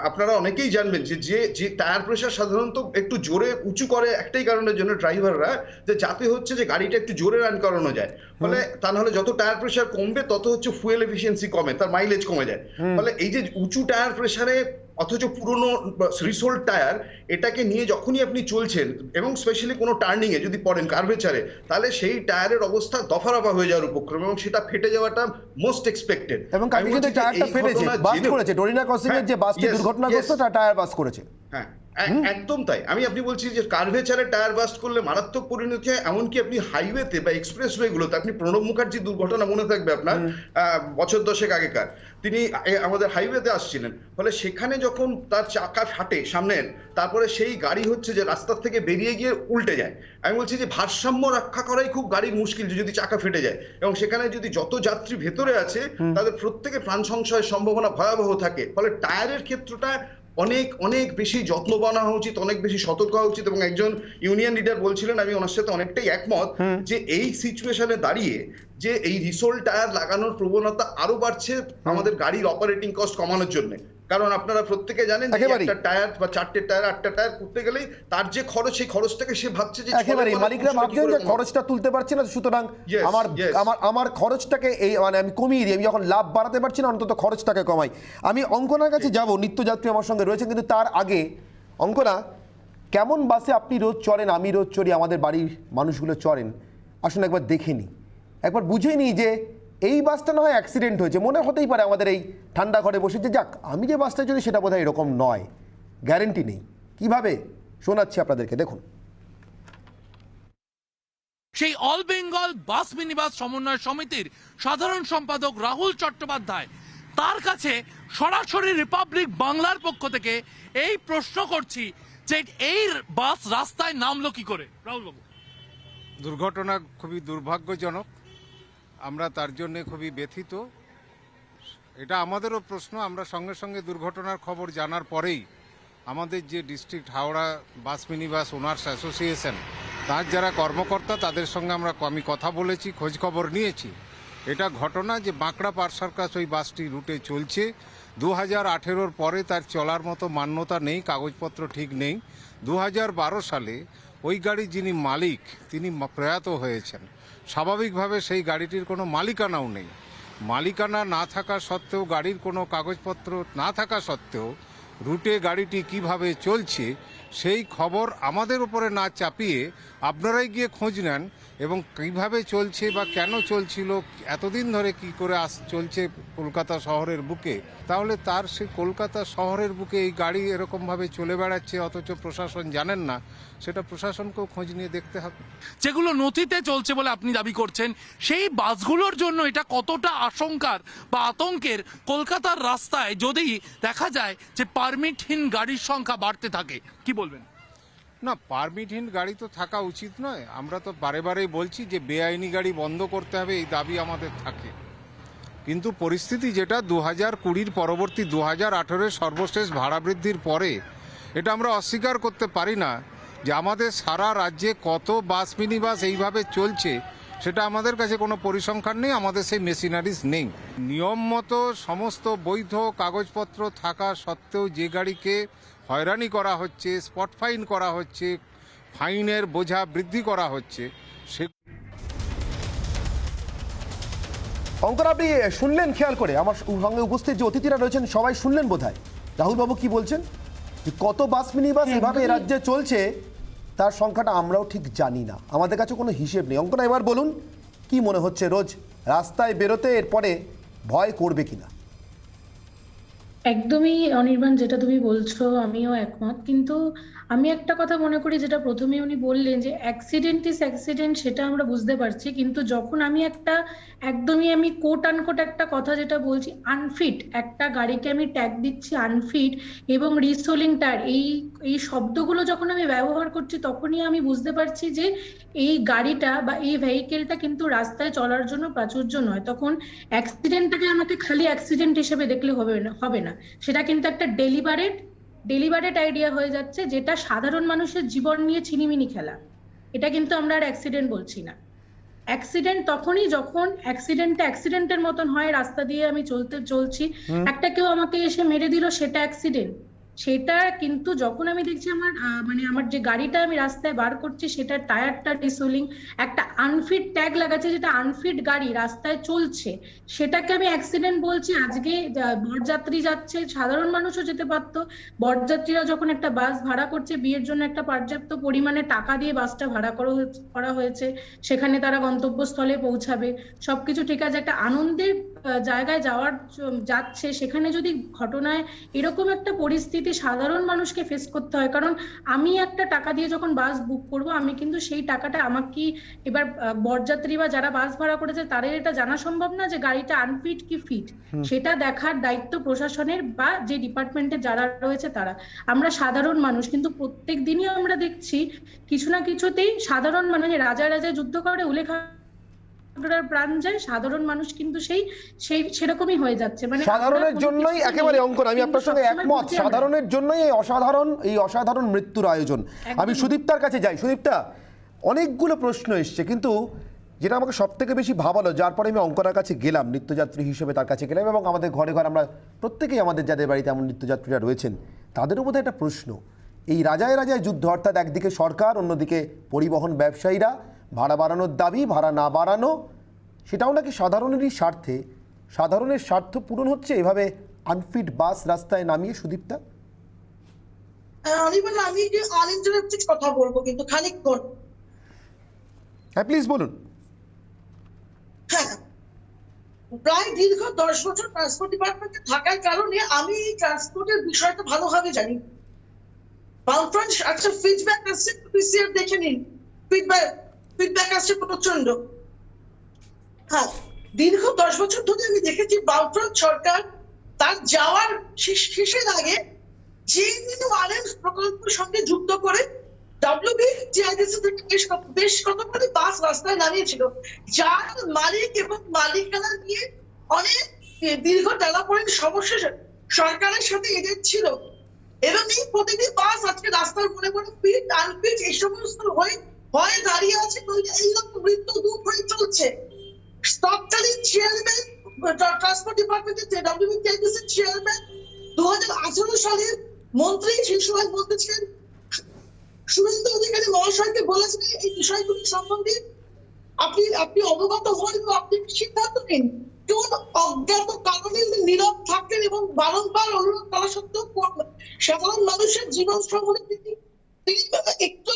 আপনারা অনেকেই জানবেন যে যে টায়ার প্রেশার সাধারণত একটু জোরে উঁচু করে একটাই কারণের জন্য ড্রাইভাররা, যে যাতে হচ্ছে যে গাড়িটা একটু জোরে রান করানো যায়, ফলে তা নাহলে যত টায়ার প্রেশার কমবে তত হচ্ছে ফুয়েল এফিসিয়েন্সি কমে, তার মাইলেজ কমে যায়। ফলে এই যে উঁচু টায়ার প্রেসারে অথচ পুরনো রিসোল্ড টায়ার, এটাকে নিয়ে যখনই আপনি চলছেন এবং স্পেশালি কোনো টার্নিং এ যদি পড়েন কার্ভেচারে, তাহলে সেই টায়ারের অবস্থা দফারফা হয়ে যাওয়ার উপক্রম, এবং সেটা ফেটে যাওয়াটা মোস্ট এক্সপেক্টেড। এবং কালকে কিন্তু টায়ারটা ফেটেছে, বাস্ট করেছে। ডোরিনা ক্রসিং এর যে বাসটি দুর্ঘটনাগ্রস্ত, তার টায়ার বাস্ট করেছে। হ্যাঁ একদম তাই। আপনি বলছি যে কার্ভেচারে টায়ার বাস্ট করলে মারাত্মক পরিণতি হয়। এমনকি আপনি হাইওয়েতে বা এক্সপ্রেসওয়ে গুলোতে, আপনি প্রণব মুখার্জির দুর্ঘটনা মনে থাকবে আপনার, বছর 10 আগেকার, তিনি আমাদের হাইওয়েতে আসছিলেন, ফলে সেখানে যখন তার চাকা ফাটে সামনের, তারপরে সেই গাড়ি হচ্ছে যে রাস্তার থেকে বেরিয়ে গিয়ে উল্টে যায়। আমি বলছি যে ভারসাম্য রক্ষা করাই খুব গাড়ির মুশকিল যদি চাকা ফেটে যায়, এবং সেখানে যদি যত যাত্রী ভেতরে আছে তাদের প্রত্যেকের প্রাণ সংশয়ের সম্ভাবনা ভয়াবহ থাকে। ফলে টায়ারের ক্ষেত্রটা অনেক অনেক বেশি যত্নবান হওয়া উচিত, অনেক বেশি সতর্ক হওয়া উচিত। এবং একজন ইউনিয়ন লিডার বলছিলেন, আমি ওনার সাথে অনেকটাই একমত, যে এই সিচুয়েশনে দাঁড়িয়ে যে এই রিসোল টায়ার লাগানোর প্রবণতা আরো বাড়ছে আমাদের গাড়ির অপারেটিং কস্ট কমানোর জন্য। কারণ আপনারা প্রত্যেকে জানেন যে একটা টায়ার বা 4টে টায়ার 8টা টায়ার করতে গেলেই তার যে খরচ, সেই খরচটাকে সে ভাবছে যে একেবারেই মালিকরা ভাবছেন যে খরচটা তুলতে পারছে না, সুতরাং আমার খরচটাকে এই মানে আমি কমিয়ে দিই, আমি যখন লাভ বাড়াতে পারছি না অন্তত খরচটাকে কমাই। আমি অঙ্কনার কাছে যাব, নিত্যযাত্রী আমার সঙ্গে রয়েছেন, কিন্তু তার আগে অঙ্কনা, কেমন বাসে আপনি রোজ চড়েন, আমি রোজ চড়ি, আমাদের বাড়ির মানুষগুলো চড়েন, আসুন একবার দেখে নিই, একবার বুঝে নিই যে এই বাসটা না হয় অ্যাক্সিডেন্ট হয়েছে, মনে হতেই পারে আমাদের এই ঠান্ডা ঘরে বসে যে যাক আমি যে বাসটা চড়ি সেটা বোধহয় এরকম নয়, গ্যারেন্টি নেই। কিভাবে শোনাচ্ছি আপনাদেরকে, দেখুন। সেই অল বেঙ্গল বাস মিনিবাস সমন্বয় সমিতির সাধারণ সম্পাদক রাহুল চট্টোপাধ্যায়, তার কাছে সরাসরি রিপাবলিক বাংলার পক্ষ থেকে এই প্রশ্ন করছি যে এই বাস রাস্তায় নামলো কি করে। রাহুল বাবু, দুর্ঘটনা খুবই দুর্ভাগ্যজনক, আমরা তার জন্য খুবই ব্যথিত। এটা আমাদেরও প্রশ্ন। আমরা সঙ্গে সঙ্গে দুর্ঘটনার খবর জানার পরেই আমাদের যে district Howrah bus minibus owners association, তার যারা কর্মকর্তা, তাদের সঙ্গে আমি কথা বলেছি, খোঁজ খবর নিয়েছি। এটা ঘটনা যে বাঁকড়া পার সার্কাস ওই বাসটি রুটে চলছে। 2018-র পরে তার চলার মতো মান্যতা নেই, কাগজপত্র ঠিক নেই। 2012 সালে ওই গাড়ির যিনি মালিক, তিনি প্রয়াত হয়েছেন। স্বাভাবিকভাবে সেই গাড়িটির কোনো মালিকানাও নেই। মালিকানা না থাকা সত্ত্বেও, গাড়ির কোনো কাগজপত্র না থাকা সত্ত্বেও রুটে গাড়িটি কিভাবে চলছে সেই খবর আমাদের উপরে না চাপিয়ে আপনারাই গিয়ে খোঁজ নেন, এবং কিভাবে চলছে বা কেন চলছিল, এতদিন ধরে কি করে চলছে কলকাতা শহরের বুকে, তাহলে তার সেই কলকাতা শহরের বুকে এই গাড়ি এরকমভাবে চলে বেড়াচ্ছে অথচ প্রশাসন জানেন না, সেটা প্রশাসনকেও খোঁজ নিয়ে দেখতে হবে। যেগুলো নথিতে চলছে বলে আপনি দাবি করছেন, সেই বাসগুলোর জন্য এটা কতটা আশঙ্কার বা আতঙ্কের কলকাতার রাস্তায় যদি দেখা যায় যে পারমিটহীন গাড়ির সংখ্যা বাড়তে থাকে, কি বলবেন? না, পারমিটহীন গাড়ি তো থাকা উচিত নয়। আমরা তো বারে বারেই বলছি যে বেআইনি গাড়ি বন্ধ করতে হবে, এই দাবি আমাদের থাকে। কিন্তু পরিস্থিতি যেটা 2020-র পরবর্তী 2018-এর সর্বশেষ ভাড়া বৃদ্ধির পরে, এটা আমরা অস্বীকার করতে পারি না যে আমাদের সারা রাজ্যে কত বাস মিনিবাস এইভাবে চলছে, সেটা আমাদের কাছে কোনো পরিসংখ্যান নেই, আমাদের সেই মেশিনারিজ নেই। নিয়ম মতো সমস্ত বৈধ কাগজপত্র থাকা সত্ত্বেও যে গাড়িকে হয়রানি করা হচ্ছে, স্পট ফাইন করা হচ্ছে, ফাইনের বোঝা বৃদ্ধি করা হচ্ছে, সে অঙ্কন আপনি শুনলেন খেয়াল করে, আমার সঙ্গে উপস্থিত যে অতিথিরা রয়েছেন সবাই শুনলেন বোধহয়। রাহুল বাবু কি বলছেন, যে কত বাস মিনিবাস এভাবে রাজ্যে চলছে তার সংখ্যাটা আমরাও ঠিক জানি না, আমাদের কাছে কোনো হিসেব নেই। অঙ্কন এবার বলুন, কি মনে হচ্ছে রোজ রাস্তায় বেরোতে এরপরে ভয় করবে কিনা? একদমই অনির্বাণ, যেটা তুমি বলছো আমিও একমত, কিন্তু আমি একটা কথা মনে করি, যেটা প্রথমে উনি বললেন যে অ্যাক্সিডেন্ট ইজ অ্যাক্সিডেন্ট, সেটা আমরা বুঝতে পারছি, কিন্তু যখন আমি কোট আনকোট একটা কথা যেটা বলছি, আনফিট একটা গাড়িকে আমি ট্যাগ দিচ্ছি আনফিট এবং রিসোলিং টায়ার, এই শব্দগুলো যখন আমি ব্যবহার করছি, তখনই আমি বুঝতে পারছি যে এই গাড়িটা বা এই ভেহিকেলটা কিন্তু রাস্তায় চলার জন্য প্রাচুর্য নয়। তখন অ্যাক্সিডেন্টটাকে আমাকে খালি অ্যাক্সিডেন্ট হিসেবে দেখলে হবে না। না, সেটা কিন্তু একটা ডেলিবারেট আইডিয়া হয়ে যাচ্ছে, যেটা সাধারণ মানুষের জীবন নিয়ে ছিনিমিনি খেলা। এটা কিন্তু আমরা আর অ্যাক্সিডেন্ট বলছি না। অ্যাক্সিডেন্ট তখনই যখন অ্যাক্সিডেন্টের মতন হয়, রাস্তা দিয়ে আমি চলছি, একটা কেউ আমাকে এসে মেরে দিল, সেটা অ্যাক্সিডেন্ট। সেটা কিন্তু যখন আমি দেখছি আমার যে গাড়িটা আমি রাস্তায় বার করছি, সেটা টায়ারটা ডিসোলিং, একটা আনফিট ট্যাগ লাগাচ্ছে, যেটা আনফিট গাড়ি রাস্তায় চলছে, সেটাকে আমি অ্যাক্সিডেন্ট বলছি। আজকে বরযাত্রী যাচ্ছে, সাধারণ মানুষও যেতে পারতো। বরযাত্রীরা যখন একটা বাস ভাড়া করছে, বিয়ের জন্য একটা পর্যাপ্ত পরিমাণে টাকা দিয়ে বাসটা ভাড়া করা হয়েছে, সেখানে তারা গন্তব্যস্থলে পৌঁছাবে, সবকিছু ঠিক আছে, একটা আনন্দের জায়গায় যাচ্ছে, সেখানে যদি ঘটনায় এরকম একটা পরিস্থিতি সাধারণ মানুষকে ফেস করতে হয়। কারণ আমি একটা টাকা দিয়ে যখন বাস বুক করব, আমি কিন্তু সেই টাকাটা আমাকে কি এবার বরযাত্রী বা যারা বাস ভাড়া করেছে তাদের এটা জানা সম্ভব না যে গাড়িটা আনফিট কি ফিট, সেটা দেখার দায়িত্ব প্রশাসনের বা যে ডিপার্টমেন্টে যারা রয়েছে তারা। আমরা সাধারণ মানুষ, কিন্তু প্রত্যেক দিনই আমরা দেখছি কিছু না কিছুতেই সাধারণ মানুষ, রাজা যুদ্ধ করে উলেখা প্রাণ যায়, সাধারণ মানুষ কিন্তু সেরকমই হয়ে যাচ্ছে। মানে সাধারণের জন্যই একেবারে অঙ্কন, আমি আপনার সঙ্গে একমত, সাধারণের জন্যই এই অসাধারণ মৃত্যুর আয়োজন। আমি সুদীপ্তার কাছে যাই। সুদীপ্তা, অনেকগুলো প্রশ্ন এসছে, কিন্তু যেটা আমাকে সব থেকে বেশি ভাবালো, যার পরে আমি অঙ্কনার কাছে গেলাম, নিত্যযাত্রী হিসেবে তার কাছে গেলাম, এবং আমাদের ঘরে ঘরে আমরা প্রত্যেকেই আমাদের যাদের বাড়িতে এমন নিত্যযাত্রীরা রয়েছেন তাদেরও বোধহয় একটা প্রশ্ন, এই রাজায় যুদ্ধ, অর্থাৎ একদিকে সরকার, অন্যদিকে পরিবহন ব্যবসায়ীরা, ভাড়া বাড়ানোর দাবি, ভাড়া না বাড়ানো, সেটাও নাকি সাধারণেরই স্বার্থে। সাধারণের স্বার্থ পূরণ হচ্ছে এভাবে আনফিট বাস রাস্তায় নামিয়ে। সুদীপ্তা, আমি আনইন্টারাপ্টেড কথা বলবো, কিন্তু খানিকক্ষণ। হ্যাঁ প্লিজ বলুন। হ্যাঁ, প্রায় দীর্ঘ 10 বছর ট্রান্সপোর্ট ডিপার্টমেন্টে থাকার কারণে আমি এই ট্রান্সপোর্টের বিষয়টা ভালোভাবে জানি। বামফ্রন্ট একটা ফিডব্যাক আসছে, পিসিআর দেখে নিন, ফিডব্যাক আসছে প্রচন্ড। হ্যাঁ, দীর্ঘ 10 বছর ধরে আমি দেখেছি বামফ্রন্ট সরকার তার যাওয়ার শেষের আগে JNNURM প্রকল্পের সঙ্গে যুক্ত করে WBTIDC থেকে বেশ কতগুলি বাস রাস্তায় নামিয়েছিল, যার মালিক এবং মালিকানা নিয়ে অনেক দীর্ঘ টানাপোড়েন সমস্যা সরকারের সাথে এদের ছিল। এবং এই প্রতিটি বাস আজকে রাস্তার মনে ফিট আনফিট এই সমস্ত হয়ে দাঁড়িয়ে আছে, এইরকম মৃত্যু দূর হয়ে চলছে। তৎকালীন চেয়ারম্যান ট্রান্সপোর্ট ডিপার্টমেন্টের WBTIDC চেয়ারম্যান 2018 সালের মন্ত্রী, সেই সময় মন্ত্রী ছিলেন শুভেন্দু অধিকারী মহাশয়কে বলেছিলেন এই বিষয়গুলি সম্বন্ধে আপনি অবগত হন এবং আপনি সিদ্ধান্ত নিন। কোন অজ্ঞাত কারণে নীরব থাকলেন এবং বারংবার অনুরোধ করা সত্ত্বেও সাধারণ মানুষের জীবন সম্বন্ধে তিনি একটু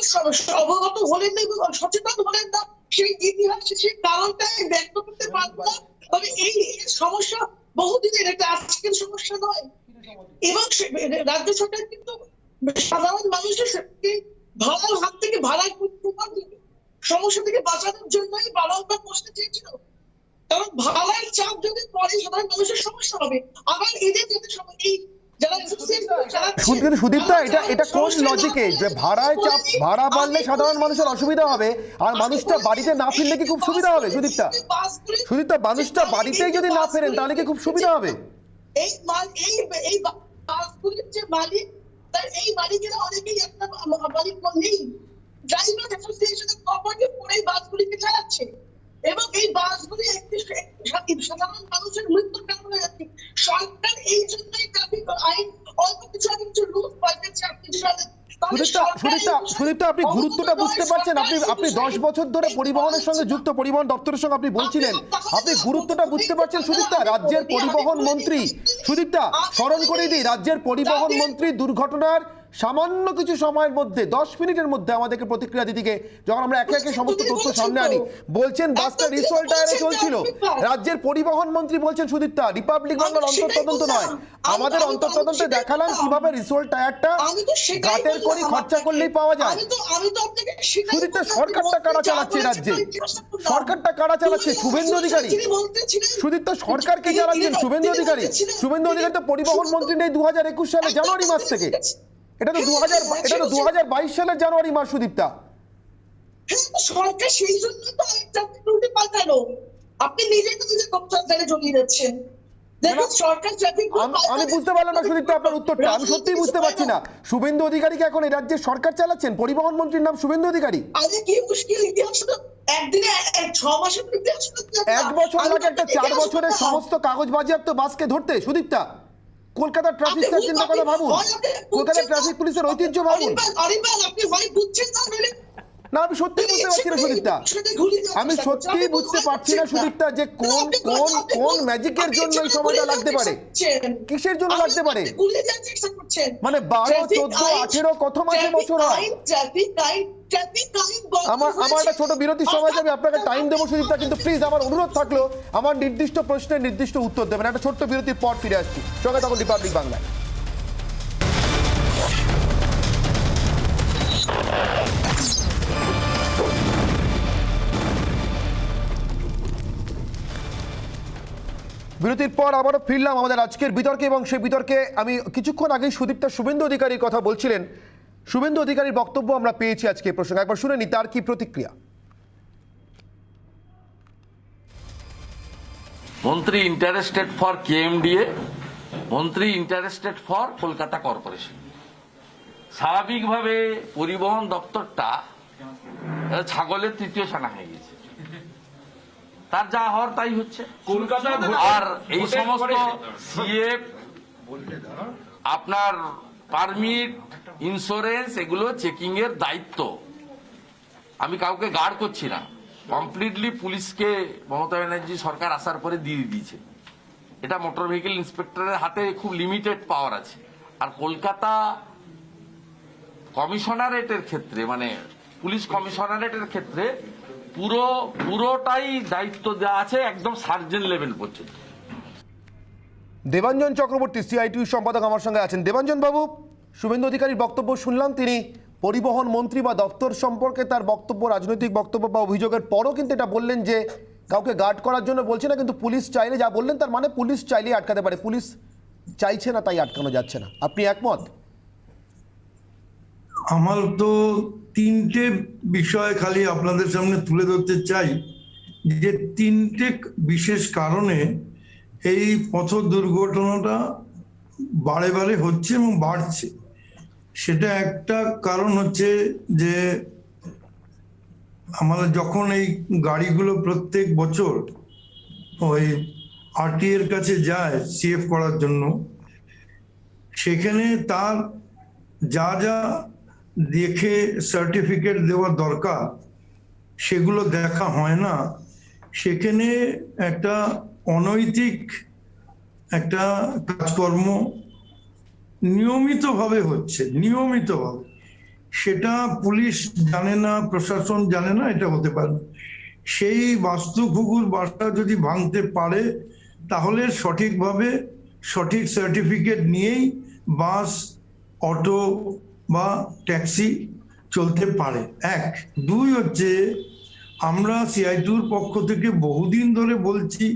অবগত হলেন না এবং সচেতন হলেন না। সেই ইতিহাসে সেই কারণটাই ব্যক্ত করতে পারবো না। তবে এই সমস্যা বহুদিনের, এটা আজকের সমস্যা নয়। এবং রাজ্য সরকার কিন্তু সাধারণ মানুষের ভাড়ার হাত থেকে সমস্যা থেকে বাঁচানোর জন্যই বারংবার বসতে চেয়েছিল। কারণ ভাড়ার চাপ যদি পরে সাধারণ মানুষের সমস্যা হবে, আবার এদের যাতে এই সুদীপ্তা, এটা কোন লজিকে যে ভাড়া বাড়লে সাধারণ মানুষের অসুবিধা হবে আর মানুষটা বাড়িতে না ফিরলে কি খুব সুবিধা হবে? সুদীপ্তা, মানুষটা বাড়িতেই যদি না ফেরেন তাহলে কি খুব সুবিধা হবে? এই বাসগুলির যে মালিক, এই মালিকেরা অনেকেই একটা মালিক নেই, ড্রাইভার অ্যাসোসিয়েশনের কপাকে পড়ে বাসগুলিকে চালাচ্ছে এবং এই বাসগুলি সাধারণ মানুষের মৃত্যুর কারণ হয়ে যাচ্ছে। সরকার এই জন্যই ট্রাফিক আইন অল্প কিছু রুলস পাল্টেছে। সুদীপ্তা, আপনি গুরুত্বটা বুঝতে পারছেন? আপনি 10 বছর ধরে পরিবহনের সঙ্গে যুক্ত, পরিবহন দপ্তরের সঙ্গে আপনি বলছিলেন, আপনি গুরুত্বটা বুঝতে পারছেন? সুদীপ্তা, রাজ্যের পরিবহন মন্ত্রী, সুদীপ্তা স্মরণ করে দিই, রাজ্যের পরিবহন মন্ত্রী দুর্ঘটনার সামান্য কিছু সময়ের মধ্যে 10 মিনিটের মধ্যে আমাদেরকে প্রতিক্রিয়া দিদিকে যখন আমরা একে একে সমস্ত তথ্য সামনে আনি, বলছেন বাসটা রিসোল টায়ারে চলছিল। রাজ্যের পরিবহন মন্ত্রী বলছেন, সুদীপ্তা, রিপাবলিক বাংলার অন্তর্তদন্ত নয়, আমাদের অন্তর্তদন্তে দেখালাম কিভাবে রিসোল টায়ারটা গাটের করে খরচা করলেই পাওয়া যায়। সুদীপ্তা, সরকারটা কারা চালাচ্ছে রাজ্যে? সরকারটা কারা চালাচ্ছে? শুভেন্দু অধিকারী। সুদীপ্তা, সরকারকে চালাচ্ছেন শুভেন্দু অধিকারী। শুভেন্দু অধিকারী তো পরিবহন মন্ত্রী নেই 2021 সালে জানুয়ারি মাস থেকে। এটা তো 2022 সালের জানুয়ারি মাস। সুদীপ্তা, সরকার সেই জন্য তো পাল্টানো, আপনি নিজেই তো নিজের কর্মচারী জড়িয়ে যাচ্ছেন। দেখুন সরকার ট্রাফিক আমি বুঝতে পারলাম না সুদীপ্তা আপনার উত্তরটা, আমি সত্যিই বুঝতে পারছি না। শুভেন্দু অধিকারী কি এখন এই রাজ্যের সরকার চালাচ্ছেন? পরিবহন মন্ত্রীর নাম শুভেন্দু অধিকারী। আরে কি মুশকিল ইতিহাস তো একদিনে 6 মাসের ইতিহাস তো 1 বছর লাগে একটা 4 বছরের সমস্ত কাগজ বাজেয়াপ্ত বাসকে ধরতে। সুদীপ্তা, কলকাতার ট্রাফিক সার্জেন্টের কথা ভাবুন, কলকাতার ট্রাফিক পুলিশের ঐতিহ্য ভাবুন। আপনি ভাই বুঝছেন না নইলে না আমি সত্যি বুঝতে পারছি না সুদীপ্তা, আমি সত্যি বুঝতে পারছি না সুদীপ্তা যে কোন ম্যাজিকের জন্য এই সময়টা লাগতে পারে, কিসের জন্য লাগতে পারে। মানে 12, 14, 18 কত মাসে বছর হয়। আমার একটা ছোট বিরতির সময় যাবে, আপনাকে টাইম দেবো সুদীপ্তা, কিন্তু প্লিজ আমার অনুরোধ থাকলো আমার নির্দিষ্ট প্রশ্নের নির্দিষ্ট উত্তর দেবেন। একটা ছোট্ট বিরতির পর ফিরে আসছি, সঙ্গে তখন রিপাবলিক বাংলায়। বিরতির পর আবারও ফিরলাম আমাদের আজকের বিতর্কে, এবং সেই বিতর্কে আমি কিছুক্ষণ আগেই সুদীপ্তা শুভেন্দু অধিকারীর কথা বলছিলেন। শুভেন্দু অধিকারীর বক্তব্য আমরা পেয়েছি আজকে এই প্রসঙ্গে, একবার শুনে নি তার কি প্রতিক্রিয়া। মন্ত্রী ইন্টারেস্টেড ফর কেএমডিএ, মন্ত্রী ইন্টারেস্টেড ফর কলকাতা কর্পোরেশন। স্বাভাবিকভাবে পরিবহন দপ্তরটা ছাগলের তৃতীয় ছানা হয়ে গেছে, তার যা হওয়ার তাই হচ্ছে কলকাতা। আর এই সমস্ত সিএফ, আপনার পারমিট, ইন্স্যুরেন্স, এগুলো চেকিং এর দায়িত্ব আমি কাউকে গার্ড করছি না, কমপ্লিটলি পুলিশকে মমতা ব্যানার্জি সরকার আসার পরে দিয়ে দিয়েছে। এটা মোটর ভেহিকেল ইন্সপেক্টরের হাতে খুব লিমিটেড পাওয়ার আছে। আর কলকাতা কমিশনারেটের ক্ষেত্রে, মানে পুলিশ কমিশনারেটের ক্ষেত্রে পুরোটাই দায়িত্ব দেওয়া আছে একদম সার্জেন্ট লেভেল পর্যন্ত। দেবাঞ্জন চক্রবর্তী সিআইটিউ সম্পাদক আমার সঙ্গে আছেন। দেবাঞ্জন বাবু, শুভেন্দু অধিকারীর বক্তব্য শুনলাম, তিনি পরিবহন মন্ত্রী বা দপ্তর সম্পর্কে তার বক্তব্য, রাজনৈতিক বক্তব্য বা অভিযোগের পরও কিন্তু এটা বললেন যে কাউকে গার্ড করার জন্য বলছে না, কিন্তু পুলিশ চাইলে, যা বললেন তার মানে পুলিশ চাইলেই আটকাতে পারে, পুলিশ চাইছে না তাই আটকানো যাচ্ছে না। আপনি একমত? আমার তো 3টে বিষয় খালি আপনাদের সামনে তুলে ধরতে চাই, যে 3টে বিশেষ কারণে এই পথ দুর্ঘটনাটা বারে বারে হচ্ছে এবং বাড়ছে। সেটা একটা কারণ হচ্ছে যে আমাদের যখন এই গাড়িগুলো প্রত্যেক বছর ওই আরটি এর কাছে যায় সিএফ করার জন্য, সেখানে তার যা যা দেখে সার্টিফিকেট দেওয়া দরকার সেগুলো দেখা হয় না। সেখানে একটা অনৈতিক একটা কাজকর্ম নিয়মিতভাবে হচ্ছে, নিয়মিতভাবে। সেটা পুলিশ জানে না, প্রশাসন জানে না, এটা হতে পারে না। সেই বাস্তু কুকুর বাসা যদি ভাঙতে পারে তাহলে সঠিকভাবে সঠিক সার্টিফিকেট নিয়েই বাস, অটো বা ট্যাক্সি চলতে পারে। 1, 2 হচ্ছে আমরা সিআইটিউর পক্ষ থেকে বহুদিন ধরে বলছি,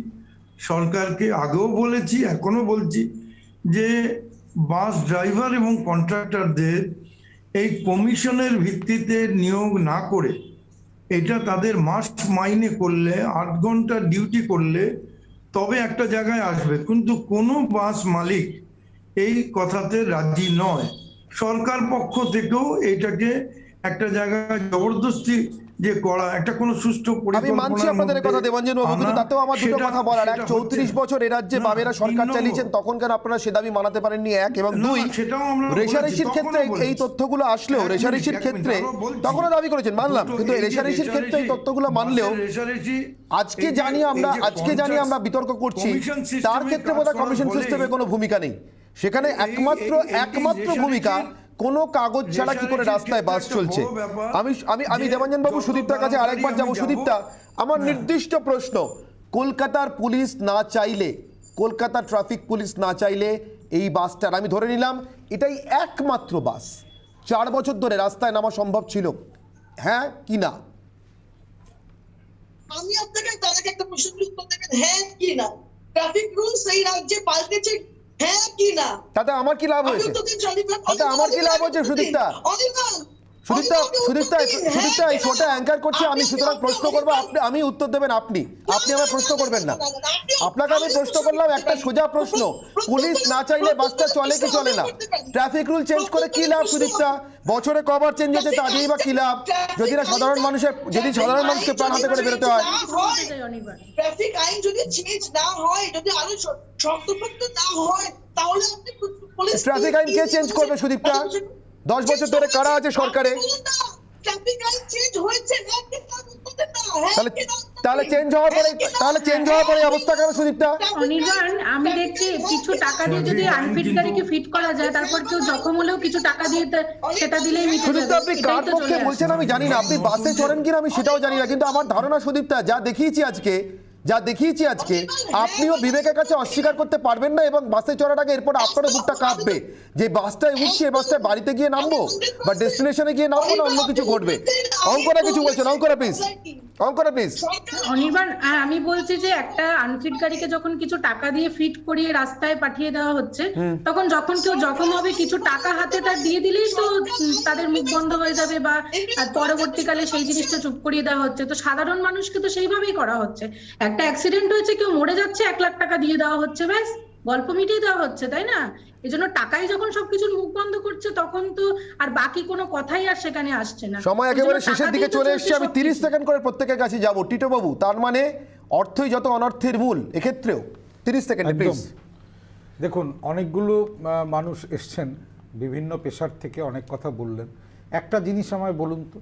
সরকারকে আগেও বলেছি, এখনো বলছি, যে বাস ড্রাইভার এবং কন্ট্রাক্টরদের এই কমিশনের ভিত্তিতে নিয়োগ না করে এটা তাদের মাস্ট মাইনে করলে, 8 ঘন্টা ডিউটি করলে তবে একটা জায়গায় আসবে। কিন্তু কোনো বাস মালিক এই কথাতে রাজি নয়। সরকার পক্ষ থেকেও এটাকে একটা জায়গায় জবরদস্তি যে করা, একটা কোনো সুষ্ঠু পরিকল্পনা। আমি মানছি আপনাদের কথা দেবাঞ্জন বাবু, কিন্তু তাতেও আমার দুটো কথা বলার। 34 বছর এ রাজ্যে বামেরা সরকার চালিয়েছেন, তখন কেন আপনারা সে দাবি মানাতে পারেননি? 1 এবং 2, রেশারেশির ক্ষেত্রে এই তথ্যগুলো আসলেও, রেশারেশির ক্ষেত্রে তখনও দাবি করেছেন, মানলাম, কিন্তু রেশারেশির ক্ষেত্রে এই তথ্যগুলো মানলেও আজকে জানি আমরা বিতর্ক করছি, তার ক্ষেত্রে বোধহয় কমিশন সিস্টেমে কোনো ভূমিকা নেই। সেখানে একমাত্র ভূমিকা কোনো কাগজ ছাড়া কি করে রাস্তায় বাস চলছে। আমি দেবাঞ্জন বাবু সুদীপ্তার কাছে আরেকবার যাবো। সুদীপ্তা, আমার নির্দিষ্ট প্রশ্ন, কলকাতার পুলিশ না চাইলে, কলকাতার ট্রাফিক পুলিশ না চাইলে এই বাসটার, আমি ধরে নিলাম এটাই একমাত্র বাস, 4 বছর ধরে রাস্তায় নামা সম্ভব ছিল, হ্যাঁ কি না? আমি আপনাকে তার আগে একটা প্রশ্নের উত্তর দেবেন, হ্যাঁ কি না? ট্রাফিক রুলস এই রাজ্যে পাল্টেছে, হ্যাঁ কি না? তাতে আমার কি লাভ হয়েছে? তাতে আমার কি লাভ হয়েছে সুদীপ্তা? সুদীপ্তা এই শোটা অ্যাঙ্কার করছে আমি, সুতরাং প্রশ্ন করবো, আমি উত্তর দেবেন আপনি আমার প্রশ্ন করবেন না। আপনাকে আমি প্রশ্ন করলাম একটা সোজা প্রশ্ন, পুলিশ না চাইলে বাসটা চলে কি চলে না? ট্রাফিক রুল চেঞ্জ করে কি লাভ সুদীপ্তা? বছরে কবার চেঞ্জ হচ্ছে তা দিয়েই বা কি লাভ? যদি সাধারণ মানুষকে প্রাণ হাতে করে বেরোতে হয়। ট্রাফিক আইন যদি চেঞ্জ না হয়, যদি আরো শক্তপোক্ত না হয়, তাহলে আপনি ট্রাফিক আইন কে চেঞ্জ করবে সুদীপ্তা? 10 বছর ধরে কারা আছে সরকারে? তাহলে চেঞ্জ হওয়ার পরে অবস্থা কেন সুদীপ্তা? অনির্বাণ, আমি দেখছি কিছু টাকা দিয়ে যদি আনফিট গাড়িকে ফিট করা যায়, তারপর কেউ জখম হলেও কিছু টাকা দিয়ে সেটা দিলেই মিটে যাবে। সুদীপ্তা আপনি কার পক্ষে বলছেন আমি জানি না, আপনি বাসে চড়েন কিনা আমি সেটাও জানি না, কিন্তু আমার ধারণা সুদীপ্তা যা দেখিয়েছি আজকে আপনিও বিবেকের কাছে অস্বীকার করতে পারবেন না, এবং বাসে চড়ার আগে এরপর আপনারও বুকটা কাঁপবে যে বাসটায় উঠছি, এই বাসটায় বাড়িতে গিয়ে নামবো বা ডেস্টিনেশনে গিয়ে নামবো না অন্য কিছু ঘটবে। অঙ্করা কিছু বলছেন, অঙ্করা প্লিজ। অনির্বাণ, আমি বলছি যে একটা আনফিট গাড়িকে যখন কিছু টাকা দিয়ে ফিট করিয়ে রাস্তায় পাঠিয়ে দেওয়া হচ্ছে, তখন যখন কেউ জখম হবে কিছু টাকা হাতে তার দিয়ে দিলেই তো তাদের মুখ বন্ধ হয়ে যাবে, বা পরবর্তীকালে সেই জিনিসটা চুপ করিয়ে দেওয়া হচ্ছে। তো সাধারণ মানুষকে তো সেইভাবেই করা হচ্ছে। একটা অ্যাক্সিডেন্ট হয়েছে, কেউ মরে যাচ্ছে, 1 লাখ টাকা দিয়ে দেওয়া হচ্ছে, ব্যাস গল্প মিটিয়ে দেওয়া হচ্ছে, তাই না? এই জন্য টাকাই যখন সবকিছুর মুখ বন্ধ করছে, তখন তো আর বাকি কোনো কথাই আর সেখানে আসছে না। সময় একেবারে শেষের দিকে চলে এসেছে, আমি 30 সেকেন্ড করে প্রত্যেকের কাছে যাব। টিটো বাবু, তার মানে অর্থই যত অনর্থের মূল, এক্ষেত্রেও 30 সেকেন্ড প্লিজ। দেখুন, অনেকগুলো মানুষ এসছেন বিভিন্ন পেশার থেকে, অনেক কথা বললেন। একটা জিনিস আমায় বলুন তো,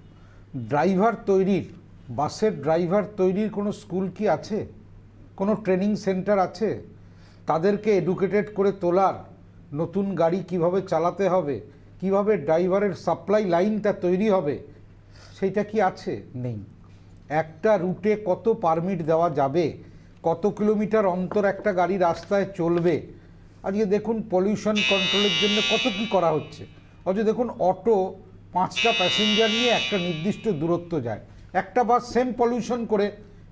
বাসের ড্রাইভার তৈরির কোনো স্কুল কি আছে? কোনো ট্রেনিং সেন্টার আছে? তাদেরকে এডুকেটেড করে তোলার, নতুন গাড়ি কিভাবে চালাতে হবে, কিভাবে ড্রাইভারের সাপ্লাই লাইনটা তৈরি হবে, সেইটা কি আছে? নেই। একটা রুটে কত পারমিট দেওয়া যাবে, কত কিলোমিটার অন্তর একটা গাড়ি রাস্তায় চলবে, আজকে দেখুন পলিউশন কন্ট্রোলের জন্য কত কি করা হচ্ছে। অথচ দেখুন অটো 5টা প্যাসেঞ্জার নিয়ে একটা নির্দিষ্ট দূরত্ব যায়, একটা বাস সেম পলিউশন করে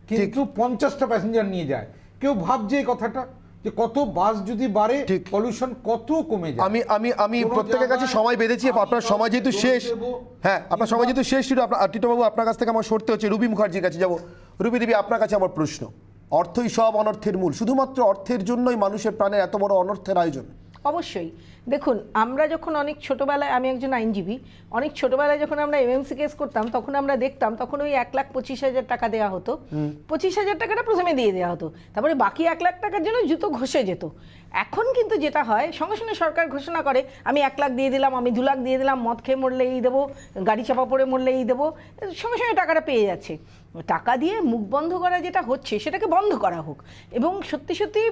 কিন্তু 50টা প্যাসেঞ্জার নিয়ে যায়। কেউ ভাবছে এই কথাটা যে কত বাস যদি বাড়ে পলিউশন কত কমে যায়। আমি প্রত্যেকের কাছে সময় বেঁধেছি, আপনার সময় যেহেতু শেষ, হ্যাঁ আপনার সময় যেহেতু শেষ ছিল, টিটো বাবু আপনার কাছ থেকে আমার সরতে হচ্ছে। রুবি মুখার্জির কাছে যাব। রুবি দেবী, আপনার কাছে আমার প্রশ্ন, অর্থই সব অনর্থের মূল, শুধুমাত্র অর্থের জন্যই মানুষের প্রাণের এত বড় অনর্থের আয়োজন? অবশ্যই। দেখুন, আমরা যখন অনেক ছোটোবেলায়, আমি একজন আইনজীবী, অনেক ছোটোবেলায় যখন আমরা এমএমসি কেস করতাম, তখন আমরা দেখতাম তখন ওই 1,25,000 টাকা দেওয়া হতো। 25,000 টাকাটা প্রথমে দিয়ে দেওয়া হতো, তারপরে বাকি 1 লাখ টাকার জন্য জুতো ঘষে যেত। এখন কিন্তু যেটা হয়, সঙ্গে সঙ্গে সরকার ঘোষণা করে আমি 1 লাখ দিয়ে দিলাম, আমি 2 লাখ দিয়ে দিলাম, মদ খেয়ে মরলে এই দেবো, গাড়ি চাপা পড়ে মরলে এই দেবো, সঙ্গে সঙ্গে টাকাটা পেয়ে যাচ্ছে। টাকা দিয়ে মুখ বন্ধ করা যেটা হচ্ছে, সেটাকে বন্ধ করা হোক, এবং সত্যি সত্যি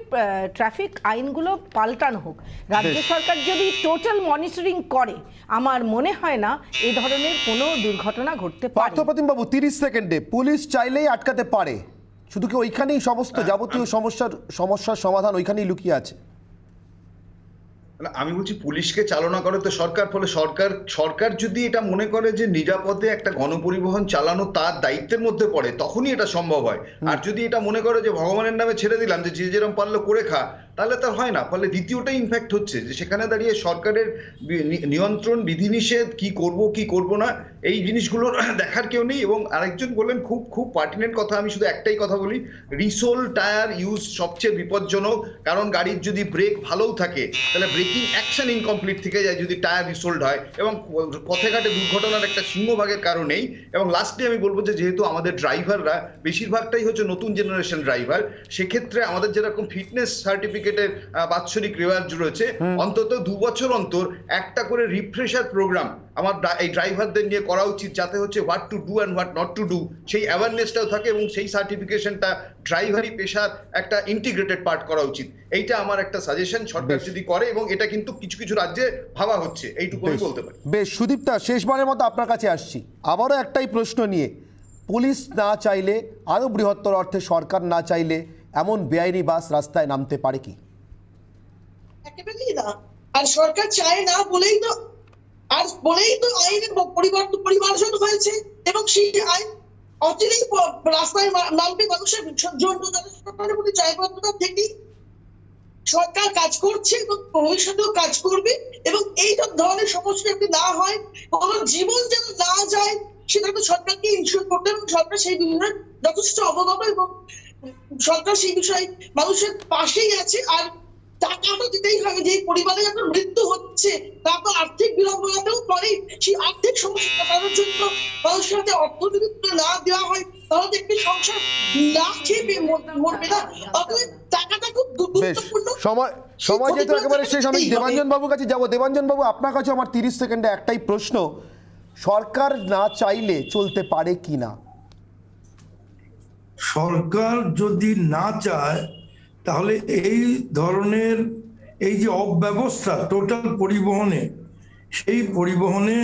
ট্রাফিক আইনগুলো পাল্টানো হোক। রাজ্য সরকার যদি টোটাল মনিটরিং করে, আমার মনে হয় না এই ধরনের কোনো দুর্ঘটনা ঘটতে পারে। পার্থপ্রতিম বাবু, 30 সেকেন্ডে, পুলিশ চাইলেই আটকাতে পারে, শুধু কি ওইখানেই সমস্ত যাবতীয় সমস্যার সমাধান ওইখানেই লুকিয়ে আছে? আমি বলছি পুলিশকে চালনা করে তো সরকার, ফলে সরকার যদি এটা মনে করে যে নিরাপদে একটা গণপরিবহন চালানো তার দায়িত্বের মধ্যে পড়ে, তখনই এটা সম্ভব হয়। আর যদি এটা মনে করে যে ভগবানের নামে ছেড়ে দিলাম, যে যে যেরকম পারলো করে খা, তাহলে তার হয় না। ফলে দ্বিতীয়টাই ইনফ্যাক্ট হচ্ছে যে সেখানে দাঁড়িয়ে সরকারের নিয়ন্ত্রণ, বিধিনিষেধ, কি করব না, এই জিনিসগুলো দেখার কেউ নেই। এবং আরেকজন বললেন খুব পার্টিনেন্ট কথা, আমি শুধু একটাই কথা বলি, রিসোল টায়ার ইউজ সবচেয়ে বিপজ্জনক। কারণ গাড়ির যদি ব্রেক ভালোও থাকে, তাহলে ব্রেকিং অ্যাকশন ইনকমপ্লিট থেকে যায় যদি টায়ার রিসোল্ড হয়, এবং পথে ঘাটে দুর্ঘটনার একটা সিংহভাগের কারণেই। এবং লাস্টে আমি বলবো যে যেহেতু আমাদের ড্রাইভাররা বেশিরভাগটাই হচ্ছে নতুন জেনারেশন ড্রাইভার, সেক্ষেত্রে আমাদের যেরকম ফিটনেস সার্টিফিকেটের বাৎসরিক রেওয়াজ রয়েছে, অন্তত 2 বছর অন্তর একটা করে রিফ্রেশার প্রোগ্রাম আমার এই ড্রাইভারদের নিয়ে করা উচিত, যাতে হচ্ছে what to do and what not to do সেই অ্যাওয়ারনেসটাও থাকে, এবং সেই সার্টিফিকেশনটা ড্রাইভারি পেশার একটা ইন্টিগ্রেটেড পার্ট করা উচিত। এইটা আমার একটা সাজেশন, সরকার যদি করে, এবং এটা কিন্তু কিছু কিছু রাজ্যে ভাবা হচ্ছে, এইটুকু আমি বলতে পারি। বেশ, সুদীপ্তা, শেষবারের মতো আপনার কাছে আসছি, আবারও একটাই প্রশ্ন নিয়ে। পুলিশ না চাইলে, আরও বৃহত্তর অর্থে সরকার না চাইলে এমন বেআইনি বাস রাস্তায় নামতে পারে কি? একেবারেই না। আর সরকার চায় না বলেই তো আইনের পরিমার্জন হয়েছে, এবং সেই আইন অচিরেই রাস্তায় নামবে মানুষের জন্য, জনসাধারণের মধ্যে জয়বদ্ধতা থেকেই সরকার কাজ করছে এবং ভবিষ্যতেও কাজ করবে, এবং এই ধরনের সমস্যা যাতে না হয়, কোনো জীবন যেন না যায়, সেটা তো সরকারকে ইনশিওর করতে হবে। সরকার সেই বিষয়ে যথেষ্ট অবগত এবং সরকার সেই বিষয়ে মানুষের পাশেই আছে। আর টাকা তো দিতেই হবে, যে পরিবারে যখন মৃত্যু হচ্ছে তারপর আর্থিক বিড়ম্বনাতেও পরে, সেই আর্থিক সমস্যা কাটানোর জন্য মানুষের হাতে অর্থ যদি না দেওয়া হয় তাহলে তো একটি সংসার না খেয়ে মরবে না। অতএব টাকাটা খুব গুরুত্বপূর্ণ। সময় যেহেতু একেবারে শেষ, আমি দেবাঞ্জন বাবুর কাছে যাবো। দেবাঞ্জন বাবু, আপনার কাছে আমার 30 সেকেন্ডে একটাই প্রশ্ন, সরকার না চাইলে চলতে পারে কি না? সরকার যদি না চায় তাহলে এই ধরনের এই যে অব্যবস্থা টোটাল পরিবহনে, সেই পরিবহনে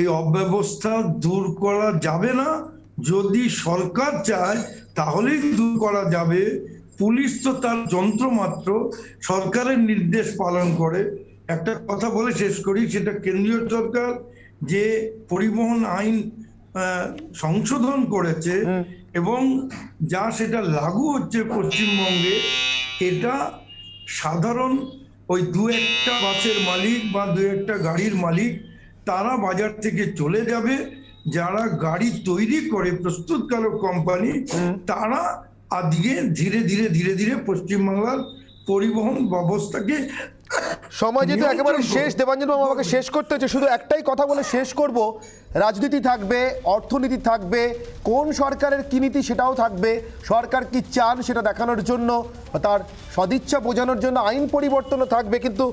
এই অব্যবস্থা দূর করা যাবে না। যদি সরকার চায় তাহলেই দূর করা যাবে। পুলিশ তো তার যন্ত্র মাত্র, সরকারের নির্দেশ পালন করে। একটা কথা বলে শেষ করি, সেটা কেন্দ্রীয় সরকার যে পরিবহন আইন সংশোধন করেছে এবং যা সেটা লাগু হচ্ছে পশ্চিমবঙ্গে, এটা সাধারণ ওই দু একটা বাসের মালিক বা দু একটা গাড়ির মালিক তারা বাজার থেকে চলে যাবে। যারা গাড়ি তৈরি করে প্রস্তুতকারক কোম্পানি, তারা আজকে ধীরে ধীরে ধীরে ধীরে পশ্চিমবাংলার পরিবহন ব্যবস্থাকে সময় যেহেতু একেবারে শেষ, দেবাঞ্জন বাবু আমাকে শেষ করতে হচ্ছে, শুধু একটাই কথা বলে শেষ করব। রাজনীতি থাকবে, অর্থনীতি থাকবে, কোন সরকারের কি নীতি সেটাও থাকবে, সরকার কি চান সেটা দেখানোর জন্য, তার সদিচ্ছা বোঝানোর জন্য আইন পরিবর্তনও থাকবে। কিন্তু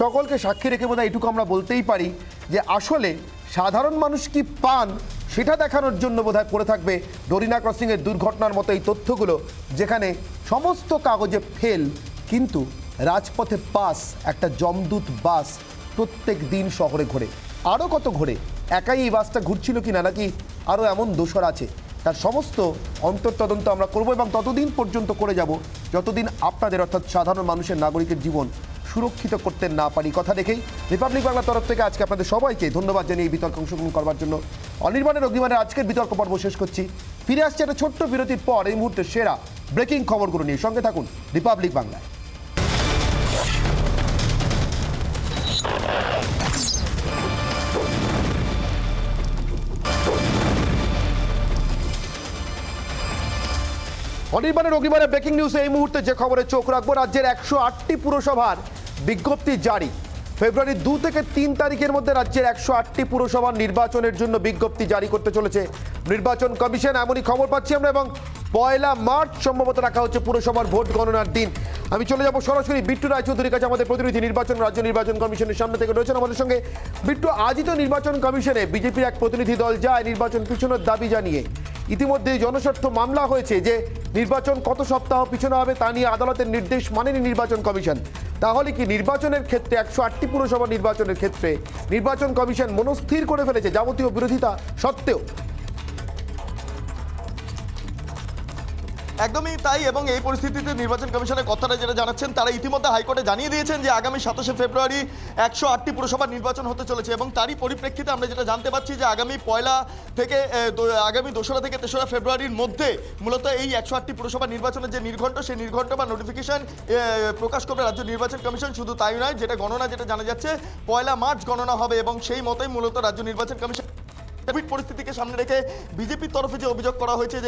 সকলকে সাক্ষী রেখে বোধহয় এটুকু আমরা বলতেই পারি যে আসলে সাধারণ মানুষ কি পান সেটা দেখানোর জন্য বোধহয় পড়ে থাকবে ডোরিনা ক্রসিংয়ের দুর্ঘটনার মতো এই তথ্যগুলো, যেখানে সমস্ত কাগজে ফেল, কিন্তু রাজপথে পাস একটা জমদূত বাস প্রত্যেক দিন শহরে ঘোরে। আরও কত ঘোরে? একাই এই বাসটা ঘুরছিল কি না, নাকি আরও এমন দোসর আছে? তার সমস্ত অন্তর্তদন্ত আমরা করব এবং ততদিন পর্যন্ত করে যাব যতদিন আপনাদের অর্থাৎ সাধারণ মানুষের, নাগরিকের জীবন সুরক্ষিত করতে না পারি। কথা দেখেই রিপাবলিক বাংলার তরফ থেকে আজকে আপনাদের সবাইকে ধন্যবাদ জানিয়ে এই বিতর্কে অংশগ্রহণ করবার জন্য। অনির্বাণের অগ্নিবাণের আজকের বিতর্ক পর্ব শেষ করছি। ফিরে আসছে একটা ছোট্ট বিরতির পর এই মুহূর্তে সেরা ব্রেকিং খবরগুলো নিয়ে। সঙ্গে থাকুন রিপাবলিক বাংলায়। অনির্বাণের অগ্নিবাণের ব্রেকিং নিউজে এই মুহূর্তে যে খবরে চোখ রাখবো, রাজ্যের 108টি পুরসভার বিজ্ঞপ্তি জারি। ফেব্রুয়ারি 2 থেকে 3 তারিখের মধ্যে রাজ্যের 108টি পুরসভার নির্বাচনের জন্য বিজ্ঞপ্তি জারি করতে চলেছে নির্বাচন কমিশন, এমনই খবর পাচ্ছি আমরা। এবং 1 মার্চ সম্ভবত রাখা হচ্ছে পুরসভার ভোট গণনার দিন। আমি চলে যাব সরাসরি বিট্টু রায়চৌধুরীর কাছে, আমাদের প্রতিনিধি রাজ্য নির্বাচন কমিশনের সামনে থেকে রয়েছেন আমাদের সঙ্গে। বিট্টু, আজই তো নির্বাচন কমিশনে বিজেপির এক প্রতিনিধি দল যায় নির্বাচন পিছনের দাবি জানিয়ে। ইতিমধ্যে জনস্বার্থ মামলা হয়েছে যে নির্বাচন কত সপ্তাহ পিছনে হবে তা নিয়ে আদালতের নির্দেশ মানেনি নির্বাচন কমিশন। তাহলে কি নির্বাচনের ক্ষেত্রে 108টি পুরসভা নির্বাচনের ক্ষেত্রে নির্বাচন কমিশন মনস্থির করে ফেলেছে যাবতীয় বিরোধিতা সত্ত্বেও? একদমই তাই, এবং এই পরিস্থিতিতে নির্বাচন কমিশনের কথাটা যেটা জানাচ্ছেন, তারা ইতিমধ্যে হাইকোর্টে জানিয়ে দিয়েছেন যে আগামী 27শে ফেব্রুয়ারি 108টি পুরসভার নির্বাচন হতে চলেছে। এবং তারই পরিপ্রেক্ষিতে আমরা যেটা জানতে পারছি যে আগামী 2রা থেকে 3রা ফেব্রুয়ারির মধ্যে মূলত এই 108টি পুরসভা নির্বাচনের যে নির্ঘণ্ট, সেই নির্ঘণ্ট বা নোটিফিকেশন প্রকাশ করবে রাজ্য নির্বাচন কমিশন। শুধু তাই নয়, যেটা গণনা যেটা জানা যাচ্ছে 1 মার্চ গণনা হবে, এবং সেই মতোই মূলত রাজ্য নির্বাচন কমিশন কোভিড পরিস্থিতিকে সামনে রেখে বিজেপির তরফে যে অভিযোগ করা হয়েছে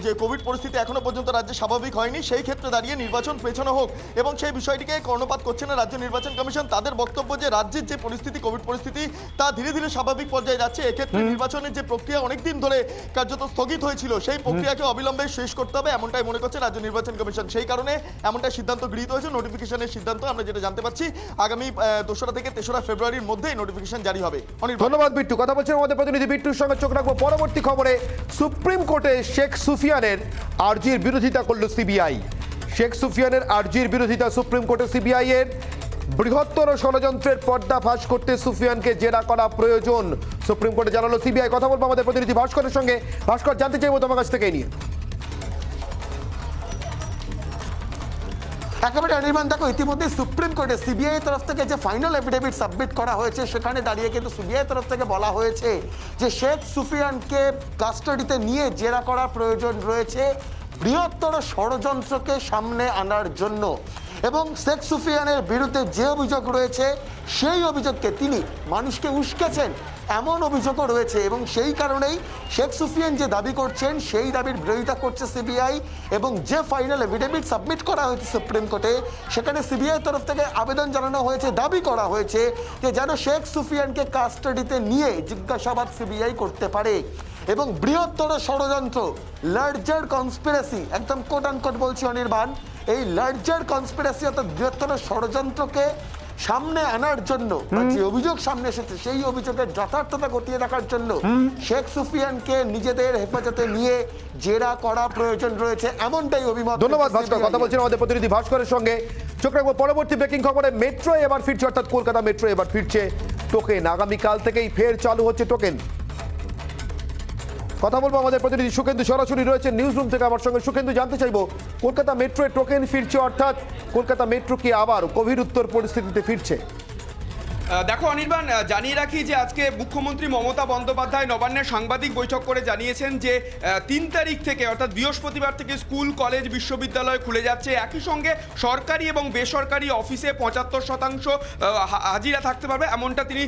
যে কোভিড পরিস্থিতি এখনো পর্যন্ত রাজ্যে স্বাভাবিক হয়নি, সেই ক্ষেত্রে দাঁড়িয়ে নির্বাচন পেছানো হোক, এবং সেই বিষয়টিকে কর্ণপাত করছে না রাজ্য নির্বাচন কমিশন। তাদের বক্তব্য যে রাজ্যের যে পরিস্থিতি, কোভিড পরিস্থিতি তা ধীরে ধীরে স্বাভাবিক পর্যায়ে যাচ্ছে। এক্ষেত্রে নির্বাচনের যে প্রক্রিয়া অনেকদিন ধরে কার্যত স্থগিত হয়েছিল, সেই প্রক্রিয়াকে অবিলম্বে শেষ করতে হবে, এমনটাই মনে করছে রাজ্য নির্বাচন কমিশন। সেই কারণে এমনটাই সিদ্ধান্ত গৃহীত হয়েছে। নোটিফিকেশনের সিদ্ধান্ত আমরা যেটা জানতে পাচ্ছি, আগামী 2রা থেকে 3রা ফেব্রুয়ারির মধ্যেই নোটিফিকেশন জারি হবে। ধন্যবাদ বিট্টু। কথা বলছেন আমাদের প্রতিনিধি বিট্টুর সঙ্গে। চোখ রাখবো পরবর্তী খবরে। সুপ্রিম কোর্টে শেখ সুফিয়ানের আর্জির বিরোধিতা করল সিবিআই। শেখ সুফিয়ানের আর্জির বিরোধিতা সুপ্রিম কোর্টে সিবিআই এর। বৃহত্তর ষড়যন্ত্রের পর্দাফাশ করতে সুফিয়ানকে জেরা করা প্রয়োজন, সুপ্রিম কোর্টে জানালো সিবিআই। কথা বলবো আমাদের প্রতিনিধি ভাস্করের সঙ্গে। ভাস্কর, জানতে চাইবো তোমার কাছ থেকে নিয়ে। একেবারে অনির্বাণ, দেখো ইতিমধ্যে সুপ্রিম কোর্টে সিবিআই তরফ থেকে যে ফাইনাল এফিডেভিট সাবমিট করা হয়েছে, সেখানে দাঁড়িয়ে কিন্তু সিবিআই তরফ থেকে বলা হয়েছে যে শেখ সুফিয়ানকে কাস্টাডিতে নিয়ে জেরা করার প্রয়োজন রয়েছে বৃহত্তর ষড়যন্ত্রকে সামনে আনার জন্য। এবং শেখ সুফিয়ানের বিরুদ্ধে যে অভিযোগ রয়েছে সেই অভিযোগকে তিনি মানুষকে উস্কেছেন এমন অভিযোগও রয়েছে এবং সেই কারণেই শেখ সুফিয়ান যে দাবি করছেন সেই দাবির বিরোধিতা করছে সিবিআই এবং যে ফাইনাল এফিডেভিট সাবমিট করা হয়েছে সুপ্রিম কোর্টে সেখানে সিবিআই তরফ থেকে আবেদন জানানো হয়েছে, দাবি করা হয়েছে যে যেন শেখ সুফিয়ানকে কাস্টাডিতে নিয়ে জিজ্ঞাসাবাদ সিবিআই করতে পারে এবং বৃহত্তর ষড়যন্ত্র লার্জার কনস্পিরেসি, একদম কোট আনকোট বলছি অনির্বাণ, এই লার্জার কনস্পিরেসি অর্থাৎ বৃহত্তর ষড়যন্ত্রকে সামনে আনার জন্য যে অভিযোগ সামনে এসেছে সেই অভিযোগের যথার্থতা খতিয়ে দেখার জন্য শেখ সুফিয়ানকে নিজেদের হেফাজতে নিয়ে জেরা করা প্রয়োজন রয়েছে, এমনটাই অভিমত। ধন্যবাদ ভাস্কর। কথা বলছেন আমাদের প্রতিনিধি ভাস্করের সঙ্গে। চোখ রাখবো পরবর্তী ব্রেকিং খবরে। মেট্রো এবার ফিরছে, অর্থাৎ কলকাতা মেট্রো এবার ফিরছে টোকেন। আগামীকাল থেকেই ফের চালু হচ্ছে টোকেন। কথা বলবো আমাদের প্রতিনিধি সুখেন্দু সরাসরি রয়েছে নিউজ রুম থেকে আমার সঙ্গে। সুখেন্দু, জানতে চাইবো কলকাতা মেট্রোয় টোকেন ফিরছে, অর্থাৎ কলকাতা মেট্রো কি আবার কোভিড উত্তর পরিস্থিতিতে ফিরছে? দেখো অনির্বাণ, জানিয়ে রাখি যে আজকে মুখ্যমন্ত্রী মমতা বন্দ্যোপাধ্যায় নবান্নের সাংবাদিক বৈঠক করে জানিয়েছেন যে 3 তারিখ থেকে অর্থাৎ বৃহস্পতিবার থেকে স্কুল, কলেজ, বিশ্ববিদ্যালয় খুলে যাচ্ছে। একই সঙ্গে সরকারি এবং বেসরকারি অফিসে 75% হাজিরা থাকতে পারবে, এমনটা তিনি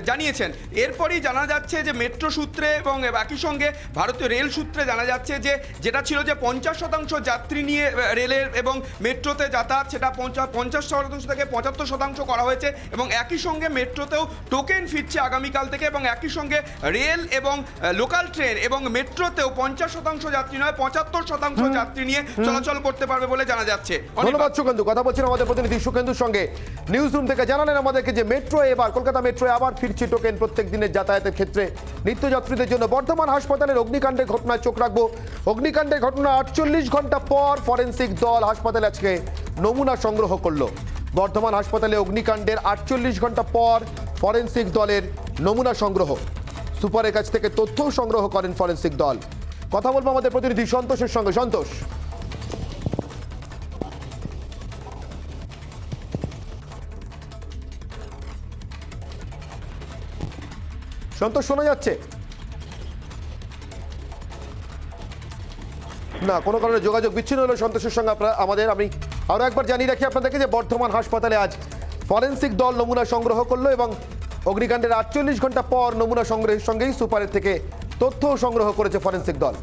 জানিয়েছেন। এরপরই জানা যাচ্ছে যে মেট্রো সূত্রে এবং একই সঙ্গে ভারতীয় রেল সূত্রে জানা যাচ্ছে যে যেটা ছিল যে 50% যাত্রী নিয়ে রেলের এবং মেট্রোতে যাতায়াত, সেটা 50% থেকে 75% করা হয়েছে এবং একই সঙ্গে মেট্রোতেও টোকেন ফিরছে আগামীকাল থেকে এবং একই সঙ্গে রেল এবং লোকাল ট্রেন এবং মেট্রোতেও 50% যাত্রী নয় 75% যাত্রী নিয়ে চলাচল করতে পারবে বলে জানা যাচ্ছে। ধন্যবাদ সুখেন্দু। কথা বলছেন আমাদের প্রতিনিধি সুখেন্দুর সঙ্গে নিউজ রুম থেকে। জানালেন আমাদেরকে যে মেট্রো এবার, কলকাতা মেট্রো আবার ফিরছে টোকেন প্রত্যেক দিনের যাতায়াতের ক্ষেত্রে নিত্যযাত্রীদের জন্য। বর্ধমান হাসপাতালের অগ্নিকাণ্ডের ঘটনায় চোখ রাখবো। অগ্নিকাণ্ডের ঘটনা 48 ঘন্টা পর ফরেন্সিক দল হাসপাতালে আজকে নমুনা সংগ্রহ করলো। বর্ধমান হাসপাতালে অগ্নিকাণ্ডের 48 ঘন্টা পর ফরেন্সিক দলের নমুনা সংগ্রহ, সুপারের কাছ থেকে তথ্য সংগ্রহ করেন ফরেন্সিক দল। কথা বলবো আমাদের প্রতিনিধি সন্তোষের সঙ্গে। সন্তোষ, সন্তোষ শোনা যাচ্ছে? না, কোনো কারণে যোগাযোগ বিচ্ছিন্ন হলো সন্তোষের সঙ্গে আমাদের। আমি আরও একবার জানিয়ে রাখি আপনাদেরকে যে বর্ধমান হাসপাতালে আজ ফরেন্সিক দল নমুনা সংগ্রহ করলো এবং অগ্নিকাণ্ডের 48 ঘন্টা পর নমুনা সংগ্রহের সঙ্গেই সুপারের থেকে তথ্য সংগ্রহ করেছে ফরেন্সিক দল।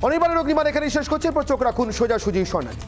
অনির্বাণের অগ্নিমান এখানেই শেষ করছে। এরপর চোখ রাখুন সোজাসুজি স্বর্ণালী।